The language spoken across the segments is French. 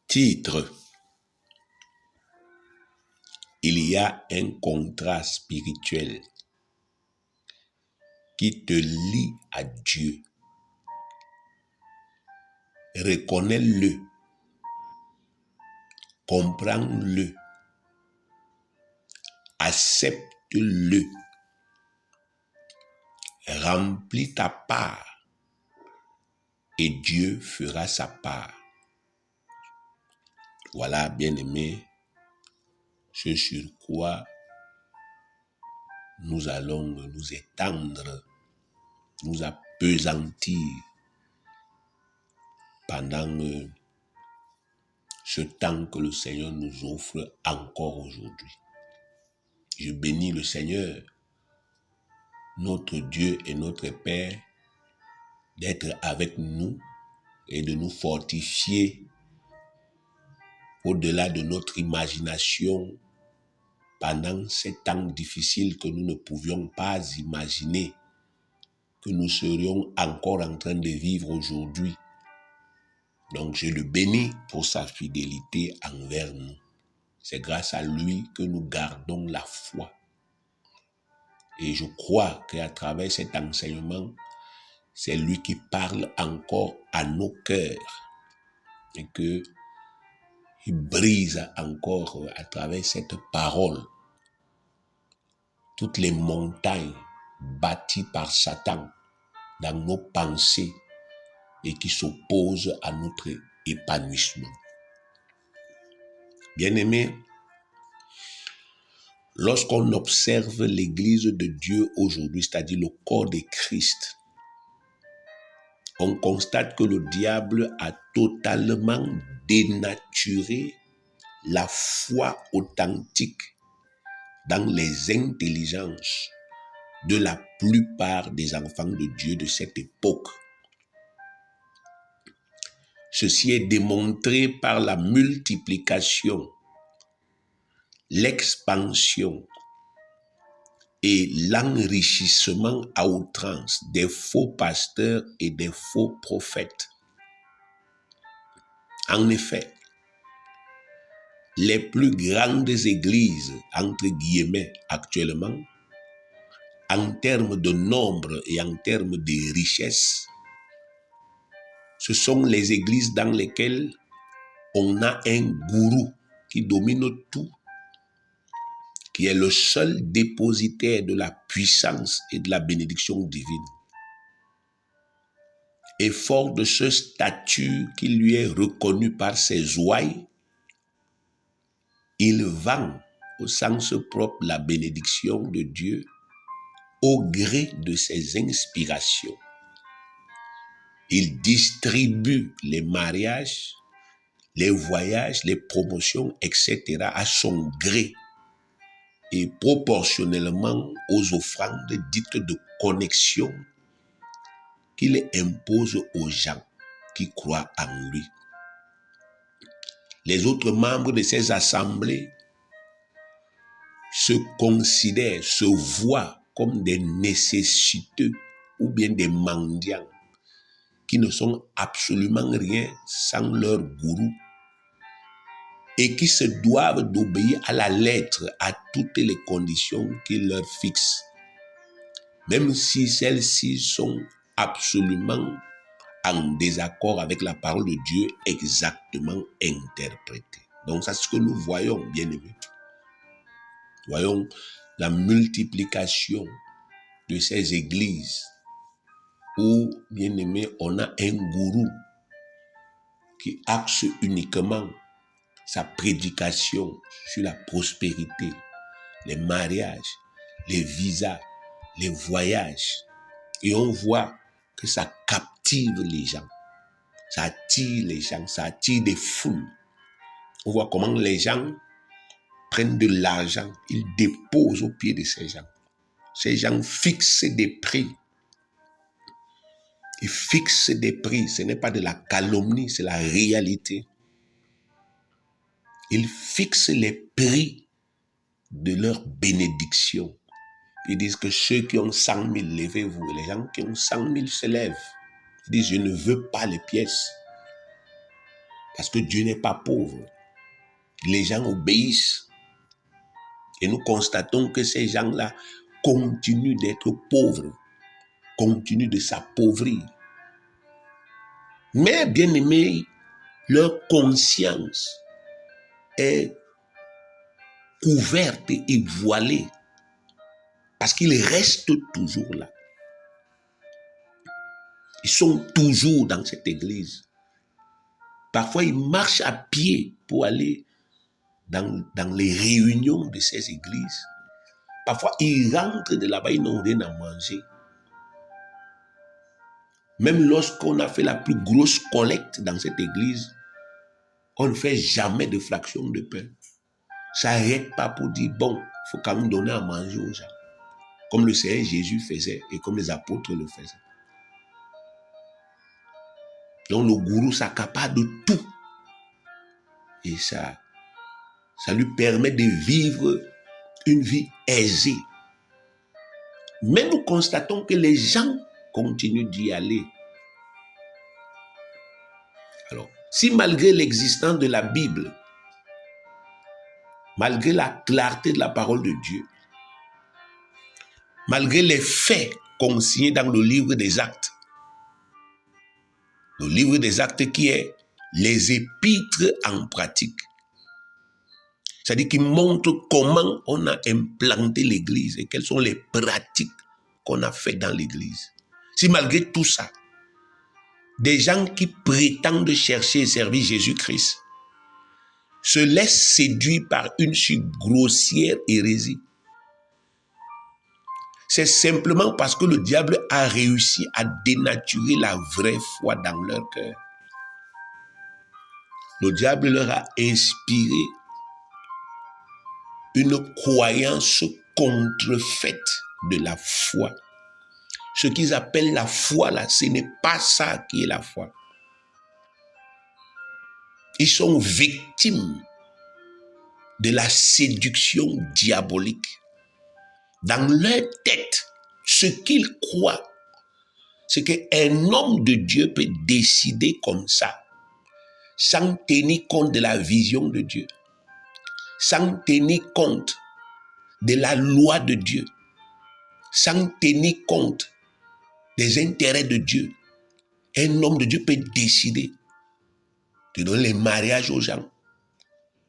Titre. Il y a un contrat spirituel qui te lie à Dieu. Reconnais-le, comprends-le, accepte-le, remplis ta part et Dieu fera sa part. Voilà, bien-aimés, ce sur quoi nous allons nous étendre, nous appesantir pendant ce temps que le Seigneur nous offre encore aujourd'hui. Je bénis le Seigneur, notre Dieu et notre Père, d'être avec nous et de nous fortifier au-delà de notre imagination pendant ces temps difficiles que nous ne pouvions pas imaginer que nous serions encore en train de vivre aujourd'hui. Donc je le bénis pour sa fidélité envers nous. C'est grâce à lui que nous gardons la foi. Et je crois qu'à travers cet enseignement, c'est lui qui parle encore à nos cœurs et qu'il brise encore à travers cette parole toutes les montagnes bâties par Satan dans nos pensées et qui s'opposent à notre épanouissement. Bien-aimés, lorsqu'on observe l'Église de Dieu aujourd'hui, c'est-à-dire le corps de Christ, on constate que le diable a totalement dénaturé la foi authentique dans les intelligences de la plupart des enfants de Dieu de cette époque. Ceci est démontré par la multiplication, l'expansion et l'enrichissement à outrance des faux pasteurs et des faux prophètes. En effet, les plus grandes églises, entre guillemets, actuellement, en termes de nombre et en termes de richesse, ce sont les églises dans lesquelles on a un gourou qui domine tout, qui est le seul dépositaire de la puissance et de la bénédiction divine. Et fort de ce statut qui lui est reconnu par ses ouailles, il vend au sens propre la bénédiction de Dieu au gré de ses inspirations. Il distribue les mariages, les voyages, les promotions, etc. à son gré et proportionnellement aux offrandes dites de connexion qu'il impose aux gens qui croient en lui. Les autres membres de ces assemblées se considèrent, se voient comme des nécessiteux ou bien des mendiants qui ne sont absolument rien sans leur gourou et qui se doivent d'obéir à la lettre à toutes les conditions qu'il leur fixe, même si celles-ci sont absolument en désaccord avec la parole de Dieu exactement interprétée. Donc c'est ce que nous voyons, bien aimés. Voyons la multiplication de ces églises où, bien aimé, on a un gourou qui axe uniquement sa prédication sur la prospérité, les mariages, les visas, les voyages. Et on voit que ça captive les gens, ça attire les gens, ça attire des foules. On voit comment les gens prennent de l'argent, ils déposent au pied de ces gens. Ces gens fixent des prix. Ils fixent des prix, ce n'est pas de la calomnie, c'est la réalité. Ils fixent les prix de leur bénédiction. Ils disent que ceux qui ont 100 000, levez-vous. Et les gens qui ont 100 000 se lèvent. Ils disent, je ne veux pas les pièces. Parce que Dieu n'est pas pauvre. Les gens obéissent. Et nous constatons que ces gens-là continuent d'être pauvres, continuent de s'appauvrir. Mais, bien aimés, leur conscience est couverte et voilée parce qu'ils restent toujours là. Ils sont toujours dans cette église. Parfois, ils marchent à pied pour aller dans les réunions de ces églises. Parfois, ils rentrent de là-bas, ils n'ont rien à manger. Même lorsqu'on a fait la plus grosse collecte dans cette église, on ne fait jamais de fraction de pain. Ça n'arrête pas pour dire, bon, il faut quand même donner à manger aux gens. Comme le Seigneur Jésus faisait et comme les apôtres le faisaient. Donc le gourou s'accapare de tout. Et ça lui permet de vivre une vie aisée. Mais nous constatons que les gens continuent d'y aller. Alors, si malgré l'existence de la Bible, malgré la clarté de la parole de Dieu, malgré les faits consignés dans le livre des Actes, le livre des Actes qui est les épîtres en pratique, c'est-à-dire qui montre comment on a implanté l'Église et quelles sont les pratiques qu'on a faites dans l'Église. Si malgré tout ça, des gens qui prétendent chercher et servir Jésus-Christ se laissent séduire par une si grossière hérésie, c'est simplement parce que le diable a réussi à dénaturer la vraie foi dans leur cœur. Le diable leur a inspiré une croyance contrefaite de la foi. Ce qu'ils appellent la foi, là, ce n'est pas ça qui est la foi. Ils sont victimes de la séduction diabolique. Dans leur tête, ce qu'ils croient, c'est qu'un homme de Dieu peut décider comme ça, sans tenir compte de la vision de Dieu, sans tenir compte de la loi de Dieu, sans tenir compte des intérêts de Dieu. Un homme de Dieu peut décider de donner les mariages aux gens,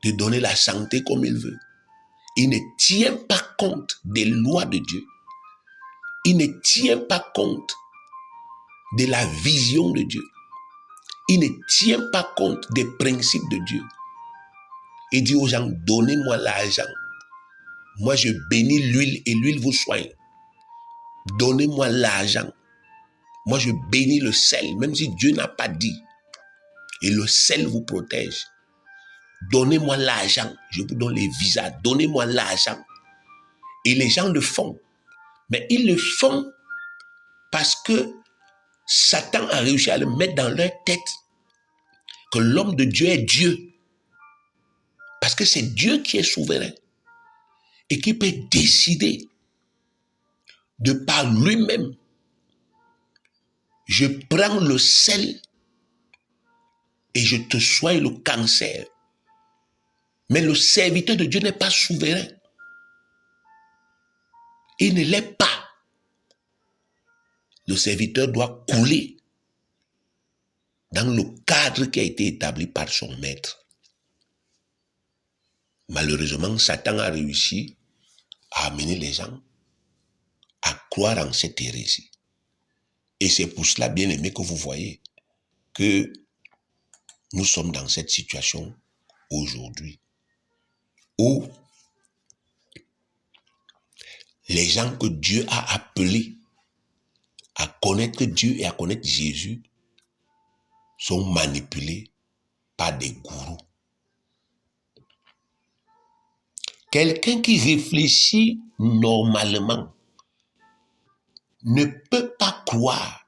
de donner la santé comme il veut. Il ne tient pas compte des lois de Dieu. Il ne tient pas compte de la vision de Dieu. Il ne tient pas compte des principes de Dieu. Il dit aux gens, donnez-moi l'argent. Moi, je bénis l'huile et l'huile vous soigne. Donnez-moi l'argent. Moi, je bénis le sel, même si Dieu n'a pas dit. Et le sel vous protège. Donnez-moi l'argent. Je vous donne les visas. Donnez-moi l'argent. Et les gens le font. Mais ils le font parce que Satan a réussi à le mettre dans leur tête que l'homme de Dieu est Dieu. Parce que c'est Dieu qui est souverain et qui peut décider de par lui-même. Je prends le sel et je te soigne le cancer. Mais le serviteur de Dieu n'est pas souverain. Il ne l'est pas. Le serviteur doit couler dans le cadre qui a été établi par son maître. Malheureusement, Satan a réussi à amener les gens à croire en cette hérésie. Et c'est pour cela, bien aimé, que vous voyez que nous sommes dans cette situation aujourd'hui où les gens que Dieu a appelés à connaître Dieu et à connaître Jésus sont manipulés par des gourous. Quelqu'un qui réfléchit normalement ne peut pas croire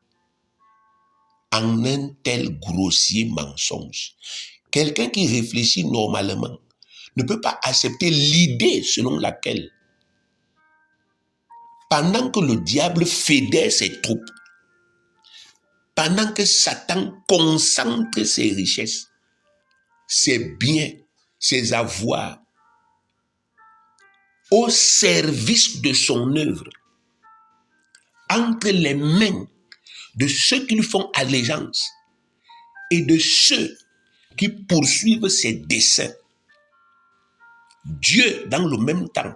en un tel grossier mensonge. Quelqu'un qui réfléchit normalement ne peut pas accepter l'idée selon laquelle, pendant que le diable fédère ses troupes, pendant que Satan concentre ses richesses, ses biens, ses avoirs au service de son œuvre, entre les mains de ceux qui lui font allégeance et de ceux qui poursuivent ses desseins. Dieu, dans le même temps,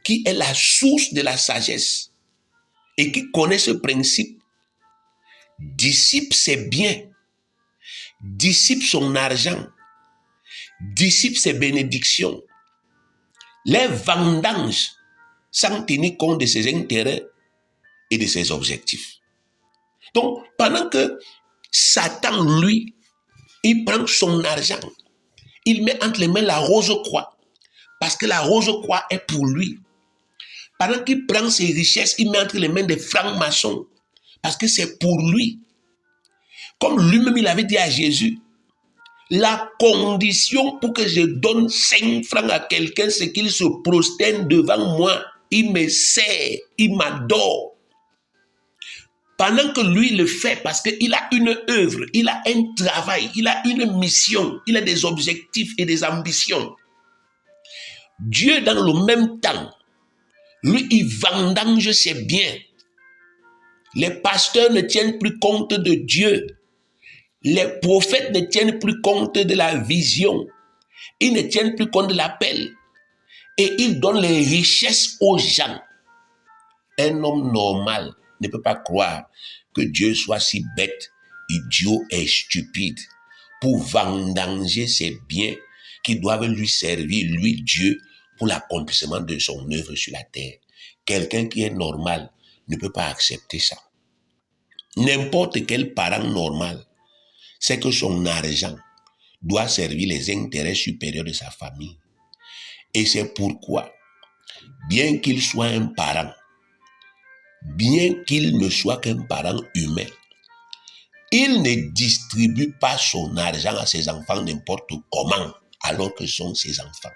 qui est la source de la sagesse et qui connaît ce principe, dissipe ses biens, dissipe son argent, dissipe ses bénédictions, les vendange sans tenir compte de ses intérêts et de ses objectifs. Donc, pendant que Satan, lui, il prend son argent, il met entre les mains la rose-croix, parce que la rose-croix est pour lui. Pendant qu'il prend ses richesses, il met entre les mains des francs-maçons, parce que c'est pour lui. Comme lui-même, il avait dit à Jésus, la condition pour que je donne 5 francs à quelqu'un, c'est qu'il se prosterne devant moi. Il me sert, il m'adore. Pendant que lui le fait, parce qu'il a une œuvre, il a un travail, il a une mission, il a des objectifs et des ambitions. Dieu, dans le même temps, lui, il vendange ses biens. Les pasteurs ne tiennent plus compte de Dieu. Les prophètes ne tiennent plus compte de la vision. Ils ne tiennent plus compte de l'appel. Et ils donnent les richesses aux gens. Un homme normal ne peut pas croire que Dieu soit si bête, idiot et stupide pour vendanger ses biens qui doivent lui servir, lui, Dieu, pour l'accomplissement de son œuvre sur la terre. Quelqu'un qui est normal ne peut pas accepter ça. N'importe quel parent normal sait que son argent doit servir les intérêts supérieurs de sa famille. Et c'est pourquoi, bien qu'il soit un parent, bien qu'il ne soit qu'un parent humain, il ne distribue pas son argent à ses enfants n'importe comment, alors que ce sont ses enfants.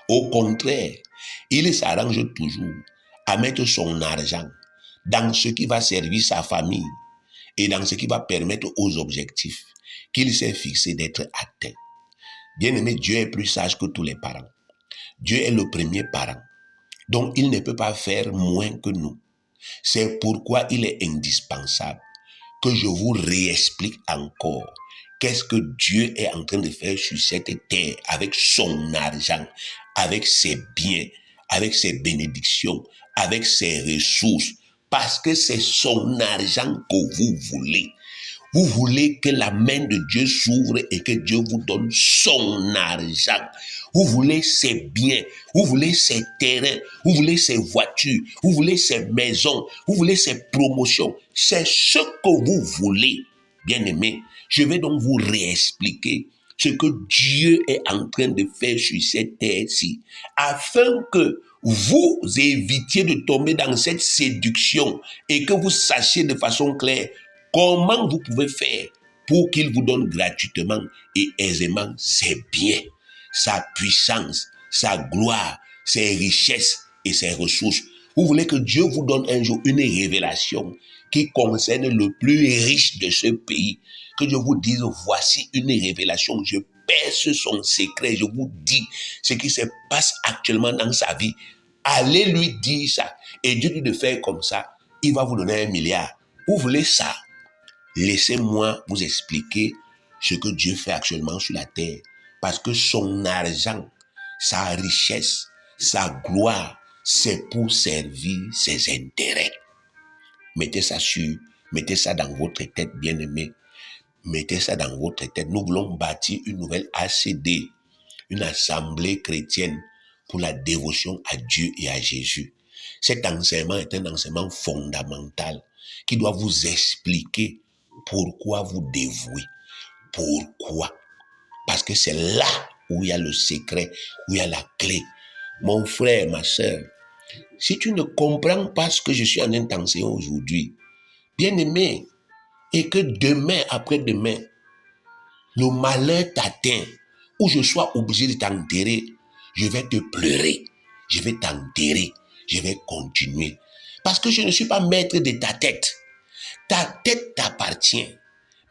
Au contraire, il s'arrange toujours à mettre son argent dans ce qui va servir sa famille et dans ce qui va permettre aux objectifs qu'il s'est fixé d'être atteints. Bien-aimé, Dieu est plus sage que tous les parents. Dieu est le premier parent, donc il ne peut pas faire moins que nous. C'est pourquoi il est indispensable que je vous réexplique encore qu'est-ce que Dieu est en train de faire sur cette terre avec son argent, avec ses biens, avec ses bénédictions, avec ses ressources, parce que c'est son argent que vous voulez. Vous voulez que la main de Dieu s'ouvre et que Dieu vous donne son argent. Vous voulez ses biens, vous voulez ses terrains, vous voulez ses voitures, vous voulez ses maisons, vous voulez ses promotions. C'est ce que vous voulez, bien-aimés. Je vais donc vous réexpliquer ce que Dieu est en train de faire sur cette terre-ci, afin que vous évitiez de tomber dans cette séduction et que vous sachiez de façon claire comment vous pouvez faire pour qu'il vous donne gratuitement et aisément ses biens, sa puissance, sa gloire, ses richesses et ses ressources. Vous voulez que Dieu vous donne un jour une révélation qui concerne le plus riche de ce pays. Que je vous dise, voici une révélation, je perce son secret, je vous dis ce qui se passe actuellement dans sa vie. Allez lui dire ça. Et Dieu dit de faire comme ça, il va vous donner 1 milliard. Vous voulez ça? Laissez-moi vous expliquer ce que Dieu fait actuellement sur la terre. Parce que son argent, sa richesse, sa gloire, c'est pour servir ses intérêts. Mettez ça dans votre tête, bien-aimés. Mettez ça dans votre tête. Nous voulons bâtir une nouvelle ACD, une assemblée chrétienne pour la dévotion à Dieu et à Jésus. Cet enseignement est un enseignement fondamental qui doit vous expliquer pourquoi vous dévouez. Pourquoi? Parce que c'est là où il y a le secret, où il y a la clé. Mon frère, ma soeur, si tu ne comprends pas ce que je suis en train d'enseigner aujourd'hui, bien-aimé, et que demain, après-demain, le malheur t'atteint, ou je sois obligé de t'enterrer, je vais te pleurer, je vais t'enterrer, je vais continuer. Parce que je ne suis pas maître de ta tête. Ta tête t'appartient.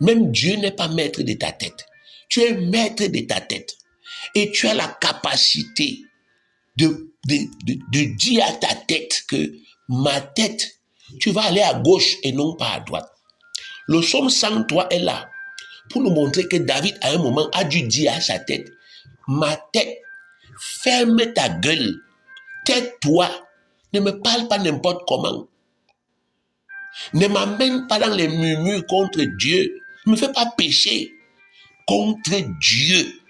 Même Dieu n'est pas maître de ta tête. Tu es maître de ta tête. Et tu as la capacité de dire à ta tête que ma tête, tu vas aller à gauche et non pas à droite. Le psaume 103 est là pour nous montrer que David, à un moment, a dû dire à sa tête, ma tête, ferme ta gueule, tais-toi, ne me parle pas n'importe comment. Ne m'amène pas dans les murmures contre Dieu. Ne me fais pas pécher contre Dieu.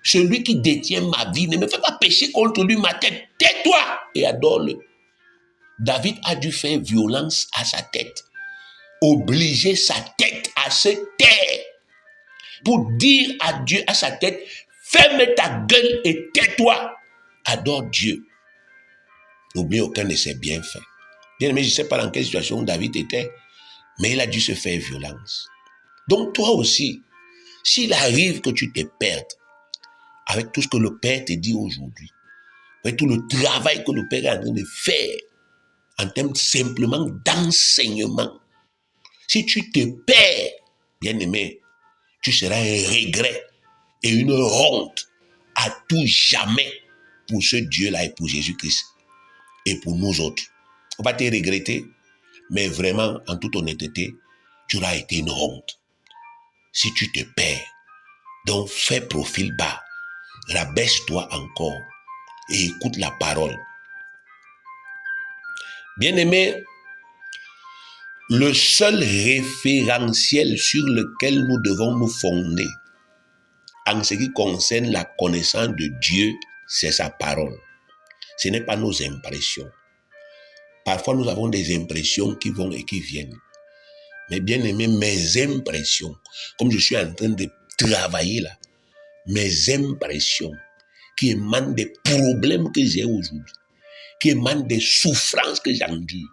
Celui qui détient ma vie, ne me fais pas pécher contre lui, ma tête. Tais-toi et adore-le. David a dû faire violence à sa tête. Obliger sa tête à se taire. Pour dire à Dieu, à sa tête, ferme ta gueule et tais-toi. Adore Dieu. N'oublie aucun de ses bienfaits. Bien aimé, je ne sais pas dans quelle situation David était, mais il a dû se faire violence. Donc toi aussi, s'il arrive que tu te perdes avec tout ce que le Père te dit aujourd'hui, avec tout le travail que le Père est en train de faire, en termes simplement d'enseignement, si tu te perds, bien aimé, tu seras un regret et une honte à tout jamais pour ce Dieu-là et pour Jésus-Christ et pour nous autres. On va te regretter, mais vraiment, en toute honnêteté, tu auras été une honte. Si tu te perds, donc fais profil bas, rabaisse-toi encore et écoute la parole. Bien-aimé, le seul référentiel sur lequel nous devons nous fonder en ce qui concerne la connaissance de Dieu, c'est sa parole. Ce n'est pas nos impressions. Parfois, nous avons des impressions qui vont et qui viennent. Mais bien aimé, mes impressions, comme je suis en train de travailler là, mes impressions qui émanent des problèmes que j'ai aujourd'hui, qui émanent des souffrances que j'endure,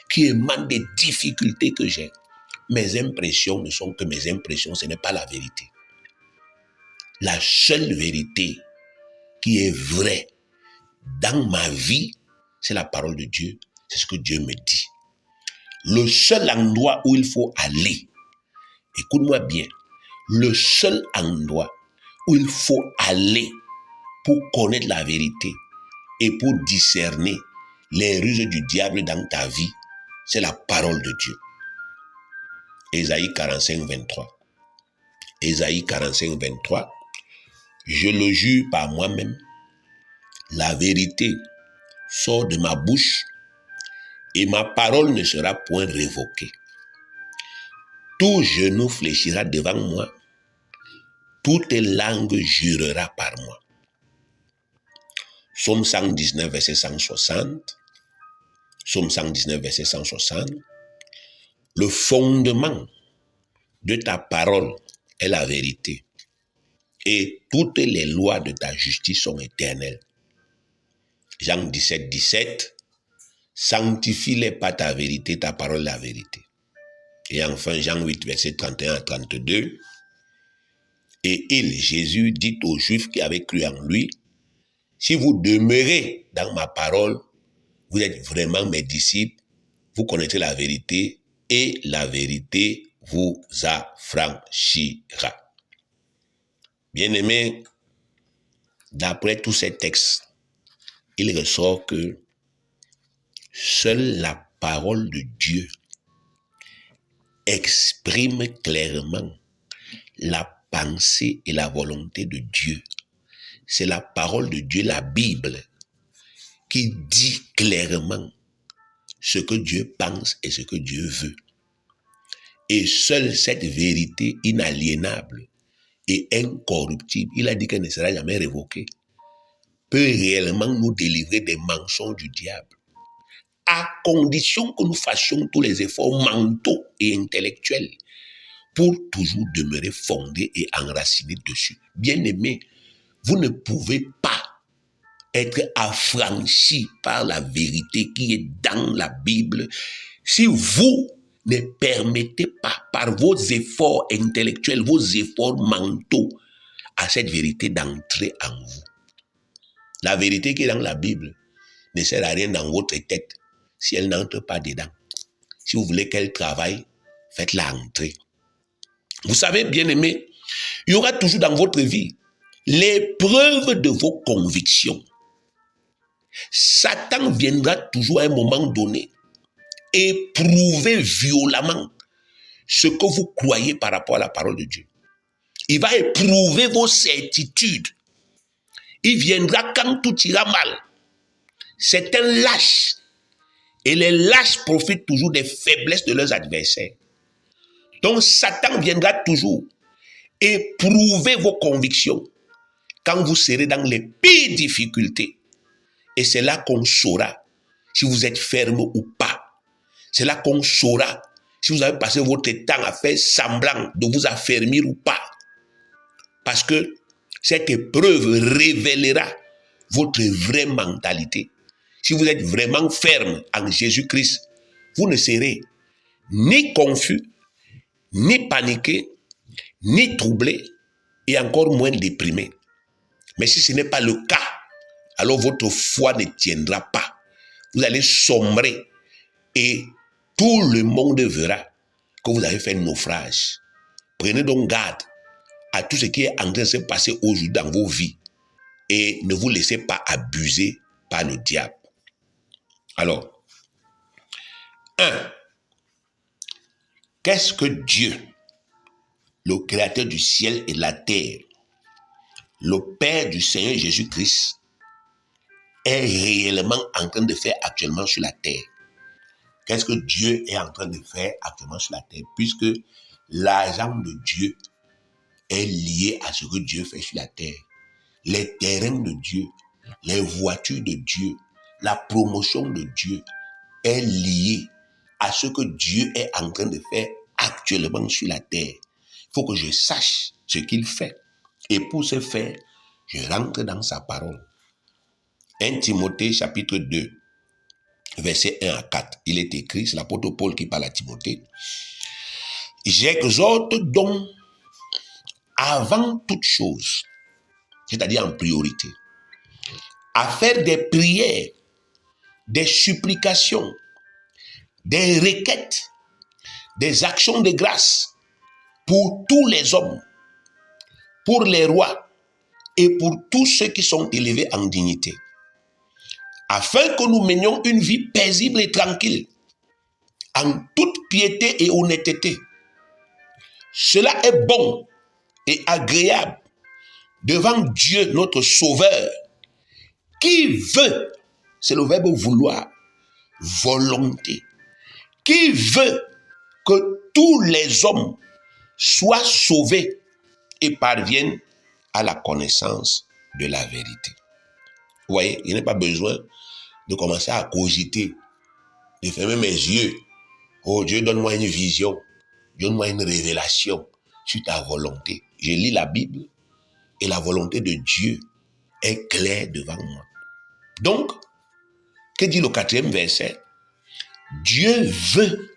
qui émanent des difficultés que j'ai, mes impressions ne sont que mes impressions, ce n'est pas la vérité. La seule vérité qui est vraie dans ma vie, c'est la parole de Dieu, c'est ce que Dieu me dit. Le seul endroit où il faut aller, écoute-moi bien, le seul endroit où il faut aller pour connaître la vérité et pour discerner les ruses du diable dans ta vie, c'est la parole de Dieu. Ésaïe 45, 23. Ésaïe 45, 23. Je le jure par moi-même, la vérité sort de ma bouche et ma parole ne sera point révoquée. Tout genou fléchira devant moi, toute langue jurera par moi. Psaume 119, verset 160. Psaume 119, verset 160. Le fondement de ta parole est la vérité, et toutes les lois de ta justice sont éternelles. Jean 17, 17. Sanctifie-les par ta vérité, ta parole est la vérité. Et enfin, Jean 8, verset 31 à 32. Et il, Jésus, dit aux Juifs qui avaient cru en lui, si vous demeurez dans ma parole, vous êtes vraiment mes disciples, vous connaîtrez la vérité et la vérité vous affranchira. Bien-aimés, d'après tous ces textes, il ressort que seule la parole de Dieu exprime clairement la pensée et la volonté de Dieu. C'est la parole de Dieu, la Bible, qui dit clairement ce que Dieu pense et ce que Dieu veut. Et seule cette vérité inaliénable et incorruptible, il a dit qu'elle ne sera jamais révoquée, peut réellement nous délivrer des mensonges du diable, à condition que nous fassions tous les efforts mentaux et intellectuels pour toujours demeurer fondés et enracinés dessus. Bien-aimés, vous ne pouvez pas être affranchi par la vérité qui est dans la Bible si vous ne permettez pas par vos efforts intellectuels, vos efforts mentaux à cette vérité d'entrer en vous. La vérité qui est dans la Bible ne sert à rien dans votre tête si elle n'entre pas dedans. Si vous voulez qu'elle travaille, faites-la entrer. Vous savez, bien-aimés, Il y aura toujours dans votre vie l'épreuve de vos convictions. Satan viendra toujours à un moment donné éprouver violemment ce que vous croyez par rapport à la parole de Dieu. Il va éprouver vos certitudes. Il viendra quand tout ira mal. C'est un lâche. Et les lâches profitent toujours des faiblesses de leurs adversaires. Donc Satan viendra toujours éprouver vos convictions quand vous serez dans les pires difficultés. Et c'est là qu'on saura si vous êtes ferme ou pas. C'est là qu'on saura si vous avez passé votre temps à faire semblant de vous affermir ou pas. Parce que cette épreuve révélera votre vraie mentalité. Si vous êtes vraiment ferme en Jésus-Christ, vous ne serez ni confus, ni paniqué, ni troublé, et encore moins déprimé. Mais si ce n'est pas le cas, alors votre foi ne tiendra pas. Vous allez sombrer et tout le monde verra que vous avez fait naufrage. Prenez donc garde à tout ce qui est en train de se passer aujourd'hui dans vos vies et ne vous laissez pas abuser par le diable. Alors, 1. Qu'est-ce que Dieu, le créateur du ciel et de la terre, le Père du Seigneur Jésus-Christ, est réellement en train de faire actuellement sur la terre? Qu'est-ce que Dieu est en train de faire actuellement sur la terre? Puisque l'argent de Dieu est lié à ce que Dieu fait sur la terre. Les terrains de Dieu, les voitures de Dieu, la promotion de Dieu est liée à ce que Dieu est en train de faire actuellement sur la terre. Il faut que je sache ce qu'il fait. Et pour ce faire, je rentre dans sa parole. 1 Timothée chapitre 2, versets 1 à 4. Il est écrit, c'est l'apôtre Paul qui parle à Timothée. J'exhorte donc avant toute chose, c'est-à-dire en priorité, à faire des prières, des supplications, des requêtes, des actions de grâce pour tous les hommes, pour les rois et pour tous ceux qui sont élevés en dignité, afin que nous menions une vie paisible et tranquille, en toute piété et honnêteté. Cela est bon et agréable devant Dieu notre Sauveur, qui veut, c'est le verbe vouloir, volonté, qui veut que tous les hommes soient sauvés et parviennent à la connaissance de la vérité. Vous voyez, il n'y a pas besoin de commencer à cogiter, de fermer mes yeux. Oh Dieu, donne-moi une vision, donne-moi une révélation sur ta volonté. Je lis la Bible et la volonté de Dieu est claire devant moi. Donc, que dit le 4e verset? Dieu veut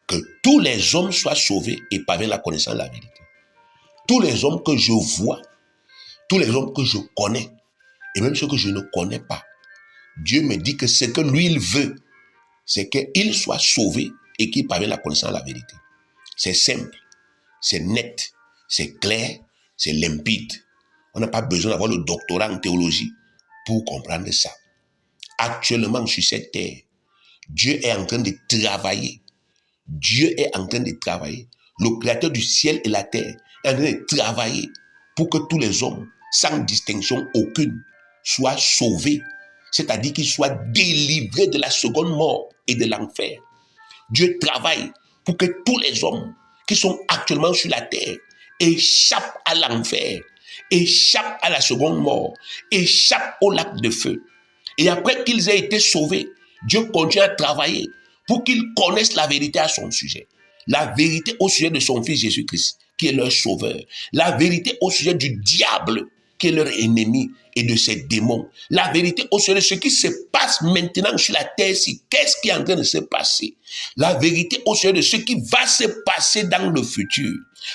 que tous les hommes soient sauvés et parviennent à la connaissance de la vérité. Tous les hommes que je vois, tous les hommes que je connais, et même ceux que je ne connais pas, Dieu me dit que ce que lui, il veut, c'est qu'ils soient sauvés et qu'ils parviennent à la connaissance de la vérité. C'est simple, c'est net, c'est clair, c'est limpide. On n'a pas besoin d'avoir le doctorat en théologie pour comprendre ça. Actuellement, sur cette terre, Dieu est en train de travailler. Dieu est en train de travailler. Le créateur du ciel et la terre est en train de travailler pour que tous les hommes, sans distinction aucune, soient sauvés. C'est-à-dire qu'ils soient délivrés de la seconde mort et de l'enfer. Dieu travaille pour que tous les hommes qui sont actuellement sur la terre échappent à l'enfer, échappent à la seconde mort, échappent au lac de feu. Et après qu'ils aient été sauvés, Dieu continue à travailler pour qu'ils connaissent la vérité à son sujet. La vérité au sujet de son Fils Jésus-Christ, qui est leur sauveur. La vérité au sujet du diable, qui est leur ennemi, et de ses démons. La vérité au sujet de ce qui se passe maintenant sur la terre, qu'est-ce qui est en train de se passer. La vérité au sujet de ce qui va se passer dans le futur.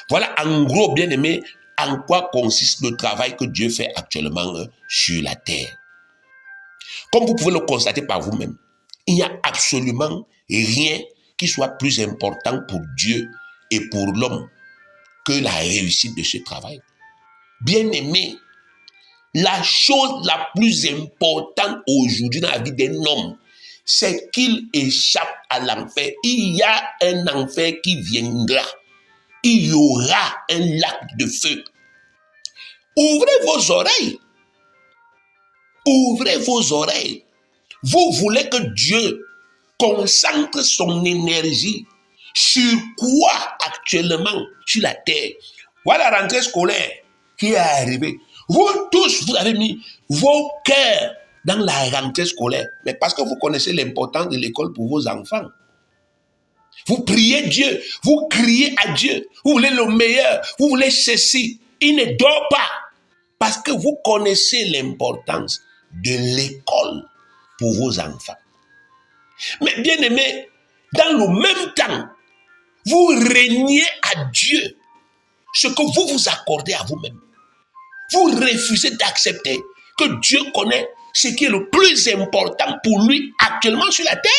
Voilà en gros, bien aimé, en quoi consiste le travail que Dieu fait actuellement sur la terre. Comme vous pouvez le constater par vous-même, il n'y a absolument rien qui soit plus important pour Dieu et pour l'homme que la réussite de ce travail. Bien-aimé, la chose la plus importante aujourd'hui dans la vie d'un homme, c'est qu'il échappe à l'enfer. Il y a un enfer qui viendra. Il y aura un lac de feu. Ouvrez vos oreilles. Ouvrez vos oreilles. Vous voulez que Dieu concentre son énergie sur quoi actuellement sur la terre? Voilà la rentrée scolaire qui est arrivée. Vous tous, vous avez mis vos cœurs dans la rentrée scolaire. Mais parce que vous connaissez l'importance de l'école pour vos enfants. Vous priez Dieu, vous criez à Dieu. Vous voulez le meilleur, vous voulez ceci. Il ne dort pas. Parce que vous connaissez l'importance de l'école pour vos enfants. Mais bien aimé, dans le même temps, vous reniez à Dieu ce que vous vous accordez à vous-même. Vous refusez d'accepter que Dieu connaît ce qui est le plus important pour lui actuellement sur la terre.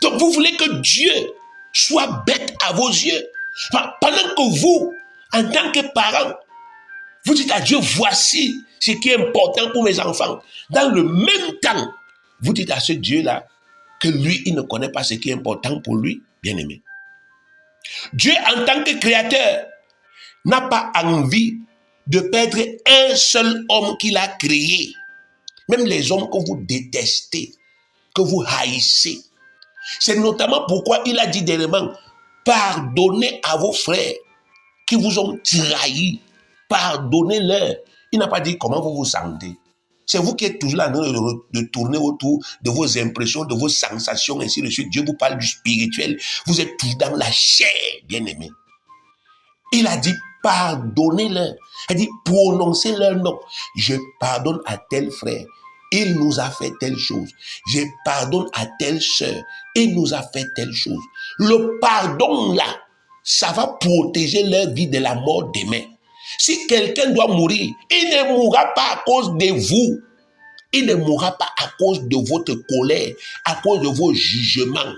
Donc vous voulez que Dieu soit bête à vos yeux. Pendant que vous, en tant que parents, vous dites à Dieu, voici ce qui est important pour mes enfants. Dans le même temps, vous dites à ce Dieu-là que lui, il ne connaît pas ce qui est important pour lui, bien-aimé. Dieu, en tant que créateur, n'a pas envie de perdre un seul homme qu'il a créé. Même les hommes que vous détestez, que vous haïssez. C'est notamment pourquoi il a dit dernièrement, pardonnez à vos frères qui vous ont trahi. Pardonnez-leur. Il n'a pas dit comment vous vous sentez. C'est vous qui êtes toujours là de tourner autour de vos impressions, de vos sensations, ainsi de suite. Dieu vous parle du spirituel. Vous êtes toujours dans la chair, bien-aimé. Il a dit, pardonnez-leur. Il a dit, prononcez leur nom. Je pardonne à tel frère. Il nous a fait telle chose. Je pardonne à telle sœur. Il nous a fait telle chose. Le pardon là, ça va protéger leur vie de la mort demain. Si quelqu'un doit mourir, il ne mourra pas à cause de vous. Il ne mourra pas à cause de votre colère, à cause de vos jugements.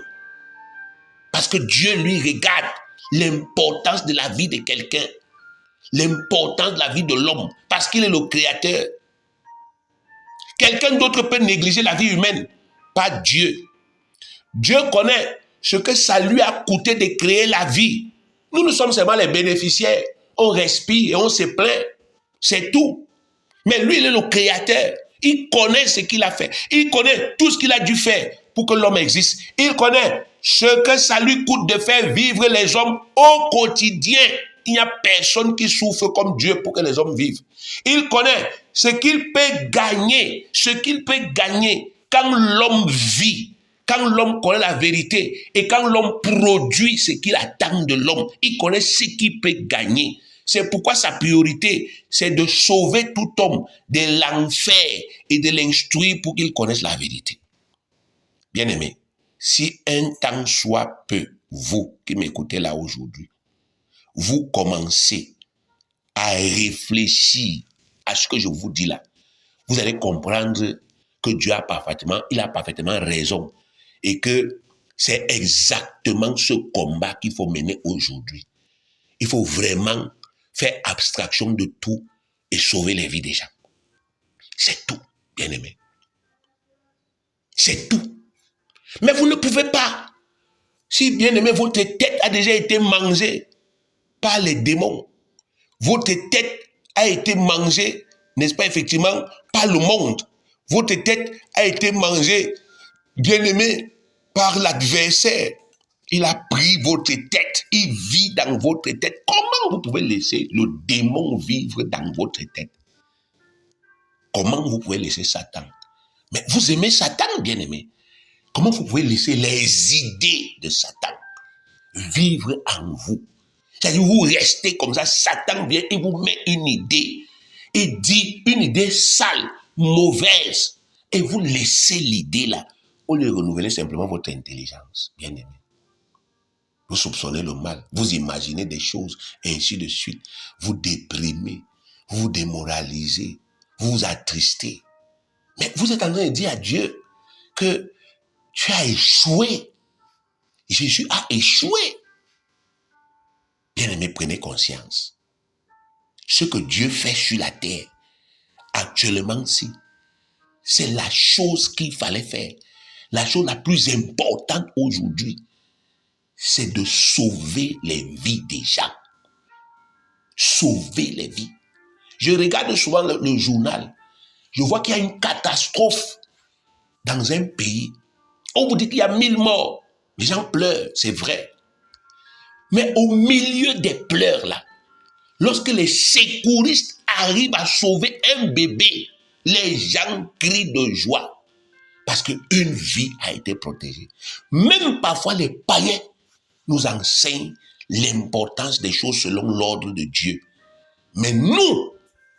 Parce que Dieu, lui, regarde l'importance de la vie de quelqu'un, l'importance de la vie de l'homme, parce qu'il est le créateur. Quelqu'un d'autre peut négliger la vie humaine, pas Dieu. Dieu connaît ce que ça lui a coûté de créer la vie. Nous sommes seulement les bénéficiaires. On respire et on se plaint. C'est tout. Mais lui, il est le créateur. Il connaît ce qu'il a fait. Il connaît tout ce qu'il a dû faire pour que l'homme existe. Il connaît ce que ça lui coûte de faire vivre les hommes au quotidien. Il n'y a personne qui souffre comme Dieu pour que les hommes vivent. Il connaît ce qu'il peut gagner, quand l'homme vit, quand l'homme connaît la vérité et quand l'homme produit ce qu'il attend de l'homme. Il connaît ce qu'il peut gagner. C'est pourquoi sa priorité, c'est de sauver tout homme de l'enfer et de l'instruire pour qu'il connaisse la vérité. Bien-aimé, si un temps soit peu, vous qui m'écoutez là aujourd'hui, vous commencez à réfléchir à ce que je vous dis là, vous allez comprendre que Dieu a parfaitement raison et que c'est exactement ce combat qu'il faut mener aujourd'hui. Il faut vraiment faire abstraction de tout et sauver les vies des gens. C'est tout, bien-aimé. C'est tout. Mais vous ne pouvez pas. Si, bien-aimé, votre tête a déjà été mangée par les démons, votre tête a été mangée, n'est-ce pas, effectivement, par le monde. Votre tête a été mangée, bien-aimé, par l'adversaire. Il a pris votre tête. Il vit dans votre tête. Comment vous pouvez laisser le démon vivre dans votre tête? Comment vous pouvez laisser Satan? Mais vous aimez Satan, bien-aimé. Comment vous pouvez laisser les idées de Satan vivre en vous? C'est-à-dire, vous restez comme ça, Satan vient et vous met une idée. Il dit une idée sale, mauvaise. Et vous laissez l'idée là. Au lieu de renouveler simplement votre intelligence, bien-aimé. Vous soupçonnez le mal, vous imaginez des choses, et ainsi de suite. Vous déprimez, vous démoralisez, vous vous attristez. Mais vous êtes en train de dire à Dieu que tu as échoué. Jésus a échoué. Bien-aimés, prenez conscience. Ce que Dieu fait sur la terre, actuellement, c'est la chose qu'il fallait faire. La chose la plus importante aujourd'hui, c'est de sauver les vies des gens. Sauver les vies. Je regarde souvent le journal. Je vois qu'il y a une catastrophe dans un pays. On vous dit qu'il y a 1000 morts. Les gens pleurent, c'est vrai. Mais au milieu des pleurs là, lorsque les secouristes arrivent à sauver un bébé, les gens crient de joie parce qu'une vie a été protégée. Même parfois les païens nous enseignent l'importance des choses selon l'ordre de Dieu. Mais nous,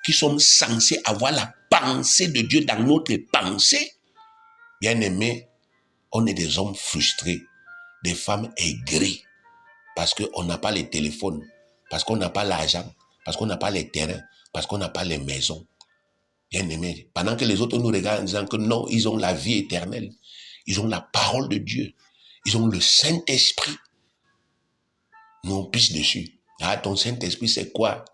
qui sommes censés avoir la pensée de Dieu dans notre pensée, bien aimés, on est des hommes frustrés, des femmes aigries, parce qu'on n'a pas les téléphones, parce qu'on n'a pas l'argent, parce qu'on n'a pas les terrains, parce qu'on n'a pas les maisons. Bien aimés, pendant que les autres nous regardent en disant que non, ils ont la vie éternelle, ils ont la parole de Dieu, ils ont le Saint-Esprit. Nous on pisse dessus. Ah, ton Saint-Esprit, c'est quoi?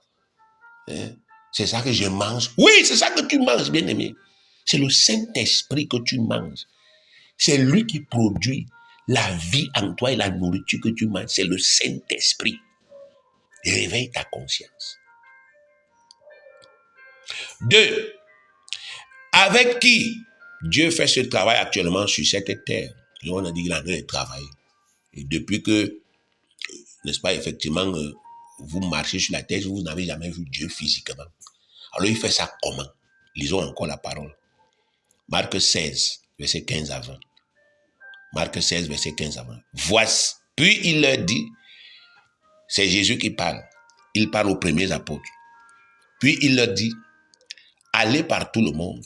Hein? C'est ça que je mange. Oui, c'est ça que tu manges, bien aimé. C'est le Saint-Esprit que tu manges. C'est lui qui produit la vie en toi et la nourriture que tu manges. C'est le Saint-Esprit. Réveille ta conscience. 2. Avec qui Dieu fait ce travail actuellement sur cette terre. Et on a dit qu'il en a travaillé. Et depuis que, n'est-ce pas, effectivement, vous marchez sur la terre, vous n'avez jamais vu Dieu physiquement. Alors il fait ça comment? Lisons encore la parole. Marc 16, verset 15 à 20. Marc 16, verset 15 à 20. Voici. Puis il leur dit, c'est Jésus qui parle. Il parle aux premiers apôtres. Puis il leur dit, allez par tout le monde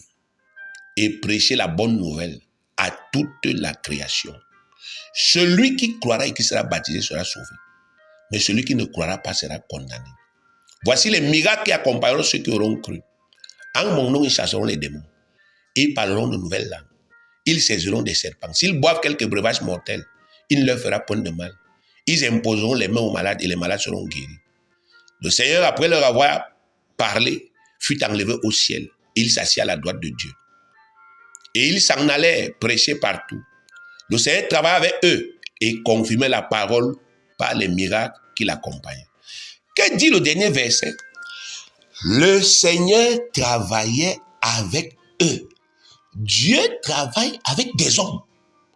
et prêchez la bonne nouvelle à toute la création. Celui qui croira et qui sera baptisé sera sauvé. Mais celui qui ne croira pas sera condamné. Voici les miracles qui accompagneront ceux qui auront cru. En mon nom, ils chasseront les démons. Ils parleront de nouvelles langues. Ils saisiront des serpents. S'ils boivent quelques breuvages mortels, il ne leur fera point de mal. Ils imposeront les mains aux malades et les malades seront guéris. Le Seigneur, après leur avoir parlé, fut enlevé au ciel. Il s'assit à la droite de Dieu. Et ils s'en allaient prêcher partout. Le Seigneur travaillait avec eux et confirmait la parole par les miracles qui l'accompagnaient. Que dit le dernier verset? Le Seigneur travaillait avec eux. Dieu travaille avec des hommes.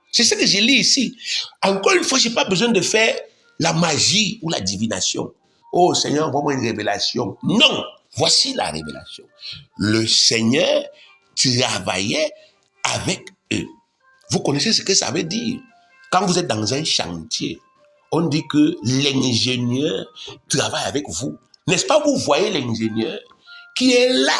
C'est ce que je lis ici. Encore une fois, je n'ai pas besoin de faire la magie ou la divination. Oh Seigneur, envoie-moi une révélation. Non, voici la révélation. Le Seigneur travaillait avec eux. Vous connaissez ce que ça veut dire? Quand vous êtes dans un chantier, on dit que l'ingénieur travaille avec vous. N'est-ce pas, vous voyez l'ingénieur qui est là,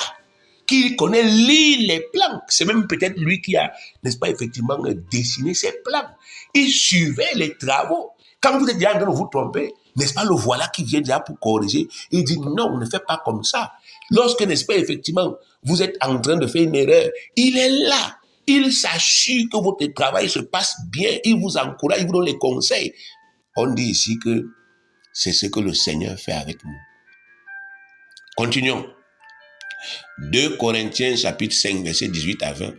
qui connaît lire les plans. C'est même peut-être lui qui a, n'est-ce pas, effectivement, dessiné ces plans. Il suivait les travaux. Quand vous êtes déjà en train de vous tromper, n'est-ce pas, le voilà qui vient déjà pour corriger. Il dit non, on ne fait pas comme ça. Lorsque, n'est-ce pas, effectivement, vous êtes en train de faire une erreur, il est là. Il s'assure que votre travail se passe bien. Il vous encourage, il vous donne les conseils. On dit ici que c'est ce que le Seigneur fait avec nous. Continuons. 2 Corinthiens chapitre 5, verset 18 à 20.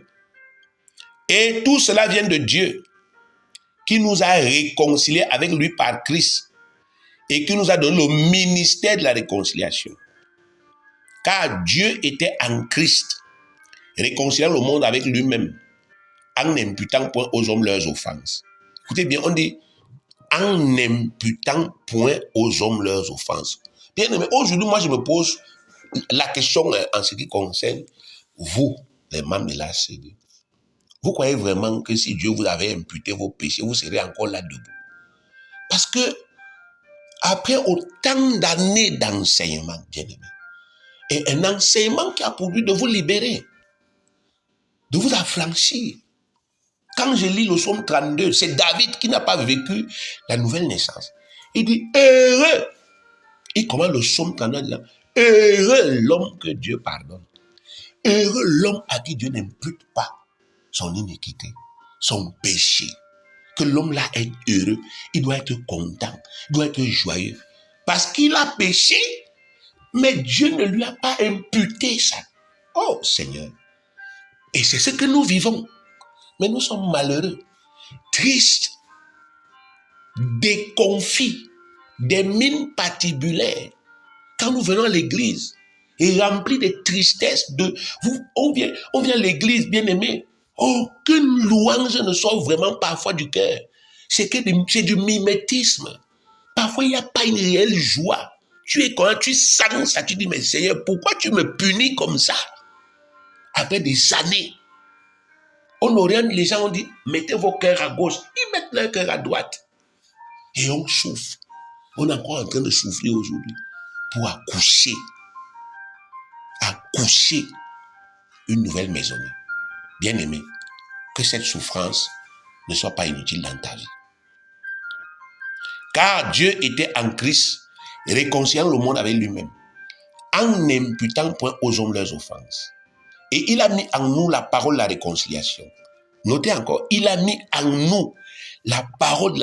Et tout cela vient de Dieu, qui nous a réconciliés avec lui par Christ et qui nous a donné le ministère de la réconciliation. Car Dieu était en Christ, réconciliant le monde avec lui-même, en n'imputant point aux hommes leurs offenses. Écoutez bien, on dit en n'imputant point aux hommes leurs offenses. Bien aimé, aujourd'hui, moi je me pose la question en ce qui concerne vous, les membres de la CD. Vous croyez vraiment que si Dieu vous avait imputé vos péchés, vous serez encore là debout? Parce que après autant d'années d'enseignement, bien aimé, et un enseignement qui a pour but de vous libérer, de vous affranchir. Quand je lis le psaume 32, c'est David qui n'a pas vécu la nouvelle naissance. Il dit, heureux. Il commence le psaume 32 en disant, heureux l'homme que Dieu pardonne. Heureux l'homme à qui Dieu n'impute pas son iniquité, son péché. Que l'homme là est heureux, il doit être content, il doit être joyeux. Parce qu'il a péché, mais Dieu ne lui a pas imputé ça. Oh Seigneur. Et c'est ce que nous vivons. Mais nous sommes malheureux, tristes, déconfits, des mines patibulaires. Quand nous venons à l'église, et remplis de tristesse, on vient à l'église, bien aimé, aucune louange ne sort vraiment parfois du cœur. C'est du mimétisme. Parfois, il n'y a pas une réelle joie. Tu sens ça, tu dis, mais Seigneur, pourquoi tu me punis comme ça? Après des années, on oriente les gens, on dit, mettez vos cœurs à gauche, ils mettent leur cœur à droite. Et on souffre. On est encore en train de souffrir aujourd'hui pour accoucher une nouvelle maisonnée. Bien-aimé, que cette souffrance ne soit pas inutile dans ta vie. Car Dieu était en Christ, réconciliant le monde avec lui-même, en n'imputant point aux hommes leurs offenses. Et il a mis en nous la parole de la réconciliation. Notez encore, il a mis en nous la parole de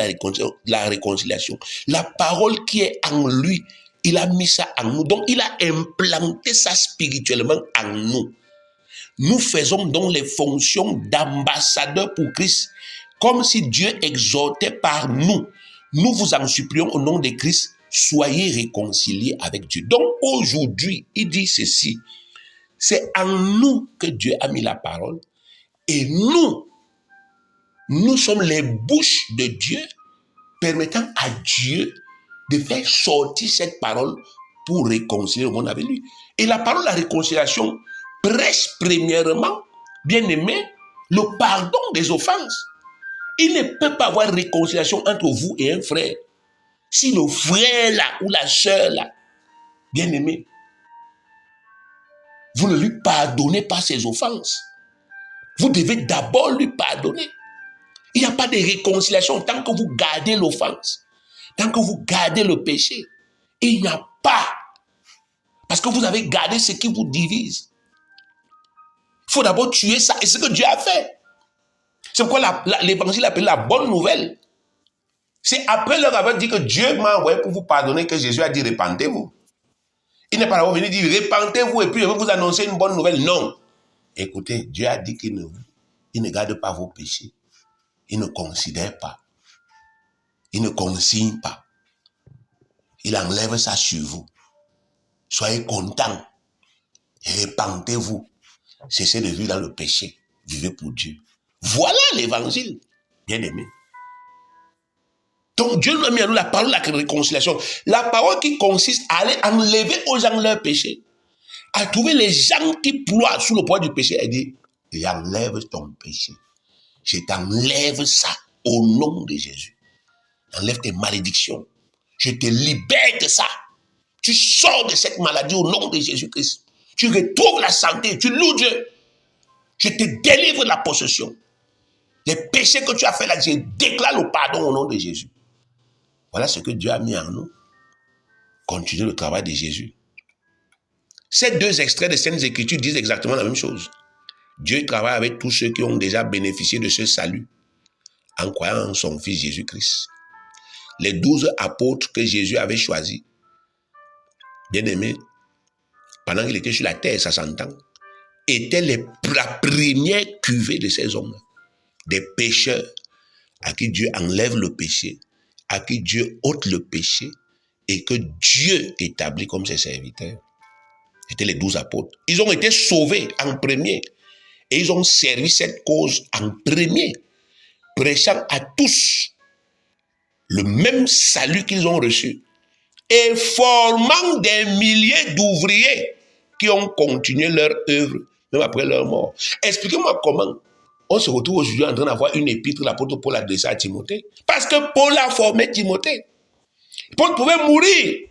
la réconciliation. La parole qui est en lui, il a mis ça en nous. Donc, il a implanté ça spirituellement en nous. Nous faisons donc les fonctions d'ambassadeurs pour Christ, comme si Dieu exhortait par nous. Nous vous en supplions au nom de Christ, soyez réconciliés avec Dieu. Donc aujourd'hui, il dit ceci, c'est en nous que Dieu a mis la parole et nous sommes les bouches de Dieu permettant à Dieu de faire sortir cette parole pour réconcilier le monde avec lui. Et la parole de la réconciliation prêche premièrement, bien aimé, le pardon des offenses. Il ne peut pas avoir réconciliation entre vous et un frère si le frère là ou la sœur là, bien aimé, vous ne lui pardonnez pas ses offenses. Vous devez d'abord lui pardonner. Il n'y a pas de réconciliation tant que vous gardez l'offense, tant que vous gardez le péché. Il n'y a pas. Parce que vous avez gardé ce qui vous divise. Il faut d'abord tuer ça. Et c'est ce que Dieu a fait. C'est pourquoi l'évangile appelle la bonne nouvelle. C'est après leur avoir dit que Dieu m'a envoyé pour vous pardonner que Jésus a dit repentez-vous. Il n'est pas là venu dire repentez-vous et puis je vais vous annoncer une bonne nouvelle. Non. Écoutez, Dieu a dit qu'il ne garde pas vos péchés. Il ne considère pas. Il ne consigne pas. Il enlève ça sur vous. Soyez contents. Repentez-vous. Cessez de vivre dans le péché. Vivez pour Dieu. Voilà l'évangile, bien aimé. Donc Dieu nous a mis à nous la parole de la réconciliation. La parole qui consiste à aller enlever aux gens leurs péchés. À trouver les gens qui ploient sous le poids du péché et dire, j'enlève ton péché. Je t'enlève ça au nom de Jésus. Enlève tes malédictions. Je te libère de ça. Tu sors de cette maladie au nom de Jésus-Christ. Tu retrouves la santé. Tu loues Dieu. Je te délivre de la possession. Les péchés que tu as fait là, je déclare le pardon au nom de Jésus. Voilà ce que Dieu a mis en nous. Continuez le travail de Jésus. Ces deux extraits des Saintes Écritures disent exactement la même chose. Dieu travaille avec tous ceux qui ont déjà bénéficié de ce salut en croyant en son Fils Jésus-Christ. Les 12 apôtres que Jésus avait choisis, bien aimés, pendant qu'il était sur la terre, ça s'entend, étaient la première cuvée de ces hommes, des pécheurs à qui Dieu enlève le péché, à qui Dieu ôte le péché et que Dieu établit comme ses serviteurs. C'était les 12 apôtres. Ils ont été sauvés en premier et ils ont servi cette cause en premier, prêchant à tous le même salut qu'ils ont reçu et formant des milliers d'ouvriers qui ont continué leur œuvre même après leur mort. Expliquez-moi comment on se retrouve aujourd'hui en train d'avoir une épître de l'apôtre Paul adressée à Timothée. Parce que Paul a formé Timothée. Paul pouvait mourir,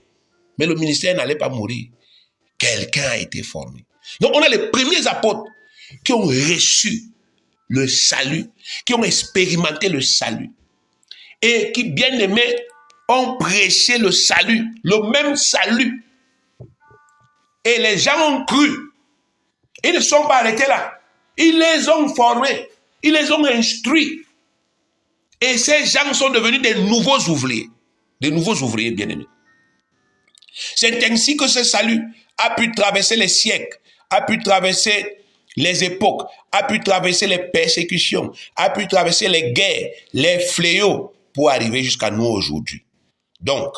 mais le ministère n'allait pas mourir. Quelqu'un a été formé. Donc on a les premiers apôtres qui ont reçu le salut, qui ont expérimenté le salut et qui, bien aimés, ont prêché le salut, le même salut. Et les gens ont cru. Ils ne sont pas arrêtés là. Ils les ont formés. Ils les ont instruits. Et ces gens sont devenus des nouveaux ouvriers. Des nouveaux ouvriers, bien-aimés. C'est ainsi que ce salut a pu traverser les siècles, a pu traverser les époques, a pu traverser les persécutions, a pu traverser les guerres, les fléaux, pour arriver jusqu'à nous aujourd'hui. Donc,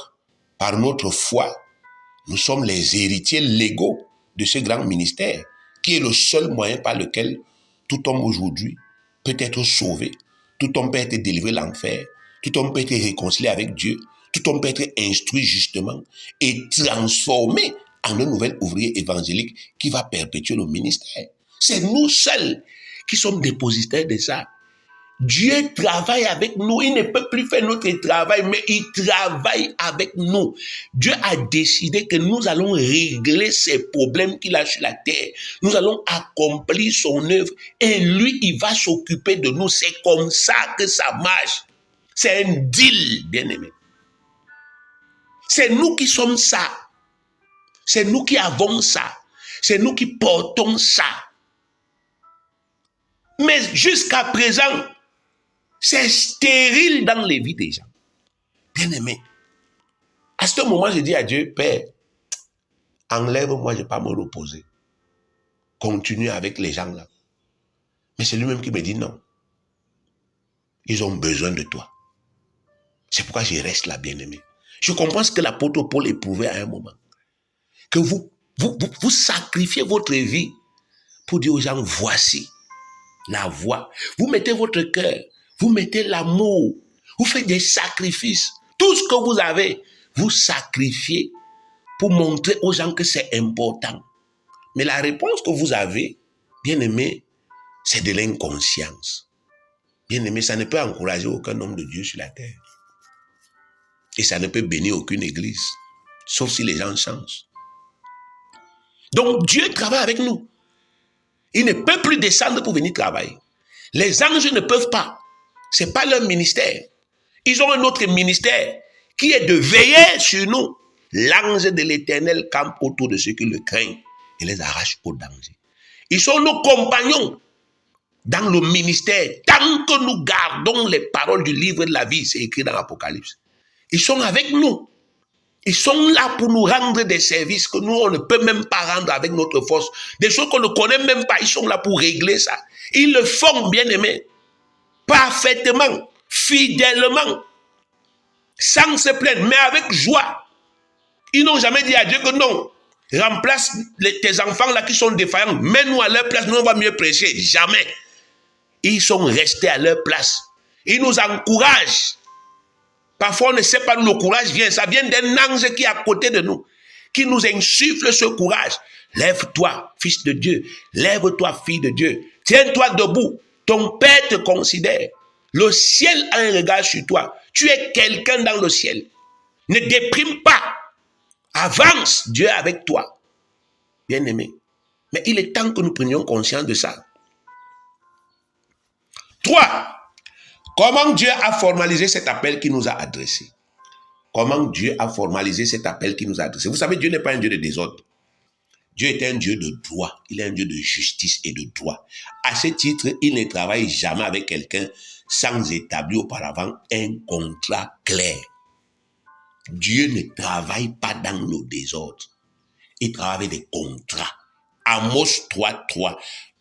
par notre foi, nous sommes les héritiers légaux de ce grand ministère, qui est le seul moyen par lequel tout homme aujourd'hui peut être sauvé, tout homme peut être délivré de l'enfer, tout homme peut être réconcilié avec Dieu, tout homme peut être instruit justement et transformé en un nouvel ouvrier évangélique qui va perpétuer le ministère. C'est nous seuls qui sommes dépositaires de ça. Dieu travaille avec nous. Il ne peut plus faire notre travail, mais il travaille avec nous. Dieu a décidé que nous allons régler ces problèmes qu'il a sur la terre. Nous allons accomplir son œuvre et lui, il va s'occuper de nous. C'est comme ça que ça marche. C'est un deal, bien-aimé. C'est nous qui sommes ça. C'est nous qui avons ça. C'est nous qui portons ça. Mais jusqu'à présent, c'est stérile dans les vies des gens. Bien-aimé, à ce moment, je dis à Dieu, Père, enlève-moi, je ne vais pas me reposer. Continue avec les gens là. Mais c'est lui-même qui me dit non. Ils ont besoin de toi. C'est pourquoi je reste là, bien-aimé. Je comprends ce que l'apôtre Paul éprouvait à un moment. Que vous sacrifiez votre vie pour dire aux gens, voici la voie. Vous mettez votre cœur, vous mettez l'amour, vous faites des sacrifices. Tout ce que vous avez, vous sacrifiez pour montrer aux gens que c'est important. Mais la réponse que vous avez, bien aimé, c'est de l'inconscience. Bien aimé, ça ne peut encourager aucun homme de Dieu sur la terre. Et ça ne peut bénir aucune église, sauf si les gens changent. Donc Dieu travaille avec nous. Il ne peut plus descendre pour venir travailler. Les anges ne peuvent pas. Ce n'est pas leur ministère. Ils ont un autre ministère qui est de veiller sur nous. L'ange de l'Éternel campe autour de ceux qui le craignent et les arrache au danger. Ils sont nos compagnons dans le ministère. Tant que nous gardons les paroles du livre de la vie, c'est écrit dans l'Apocalypse. Ils sont avec nous. Ils sont là pour nous rendre des services que nous, on ne peut même pas rendre avec notre force. Des choses qu'on ne connaît même pas, ils sont là pour régler ça. Ils le font, bien aimé, parfaitement, fidèlement, sans se plaindre, mais avec joie. Ils n'ont jamais dit à Dieu que non, remplace tes enfants là qui sont défaillants, mets-nous à leur place, nous on va mieux prêcher. Jamais. Ils sont restés à leur place. Ils nous encouragent. Parfois, on ne sait pas d'où le courage vient. Ça vient d'un ange qui est à côté de nous, qui nous insuffle ce courage. Lève-toi, fils de Dieu. Lève-toi, fille de Dieu. Tiens-toi debout. Ton Père te considère. Le ciel a un regard sur toi. Tu es quelqu'un dans le ciel. Ne déprime pas. Avance. Dieu est avec toi. Bien-aimé. Mais il est temps que nous prenions conscience de ça. 3. Comment Dieu a formalisé cet appel qu'il nous a adressé? Comment Dieu a formalisé cet appel qu'il nous a adressé? Vous savez, Dieu n'est pas un Dieu de désordre. Dieu est un Dieu de droit. Il est un Dieu de justice et de droit. À ce titre, il ne travaille jamais avec quelqu'un sans établir auparavant un contrat clair. Dieu ne travaille pas dans le désordre. Il travaille avec des contrats. Amos 3:3.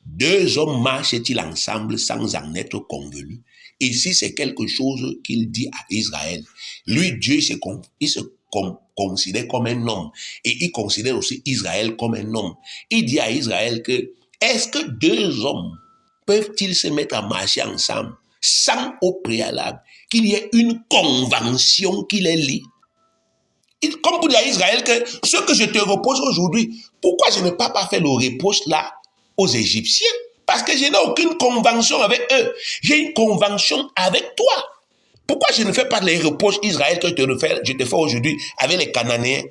2 hommes marchent-ils ensemble sans en être convenus? Ici, c'est quelque chose qu'il dit à Israël. Lui, Dieu, il se considère comme un homme. Et il considère aussi Israël comme un homme. Il dit à Israël que, est-ce que 2 hommes peuvent-ils se mettre à marcher ensemble sans au préalable qu'il y ait une convention qui les lie? Comme pour dire à Israël que ce que je te repose aujourd'hui, pourquoi je n'ai pas fait le reproche là aux Égyptiens? Parce que je n'ai aucune convention avec eux. J'ai une convention avec toi. Pourquoi je ne fais pas les reproches Israël que je te fais aujourd'hui avec les Cananéens?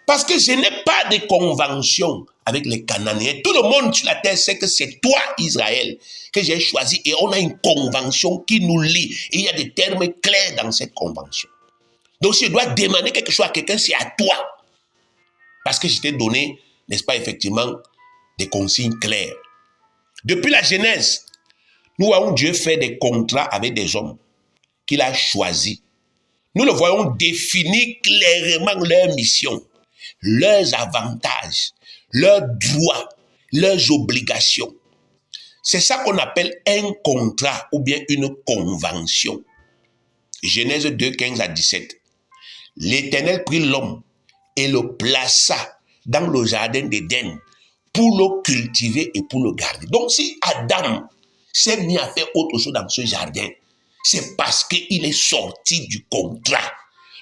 Parce que je n'ai pas de convention avec les Cananéens. Tout le monde sur la terre sait que c'est toi, Israël, que j'ai choisi. Et on a une convention qui nous lie. Et il y a des termes clairs dans cette convention. Donc si je dois demander quelque chose à quelqu'un, c'est à toi. Parce que je t'ai donné, n'est-ce pas, effectivement, des consignes claires. Depuis la Genèse, nous voyons Dieu faire des contrats avec des hommes qu'il a choisis. Nous le voyons définir clairement leur mission, leurs avantages, leurs droits, leurs obligations. C'est ça qu'on appelle un contrat ou bien une convention. Genèse 2, 15 à 17. L'Éternel prit l'homme et le plaça dans le jardin d'Éden pour le cultiver et pour le garder. Donc si Adam s'est mis à faire autre chose dans ce jardin, c'est parce qu'il est sorti du contrat.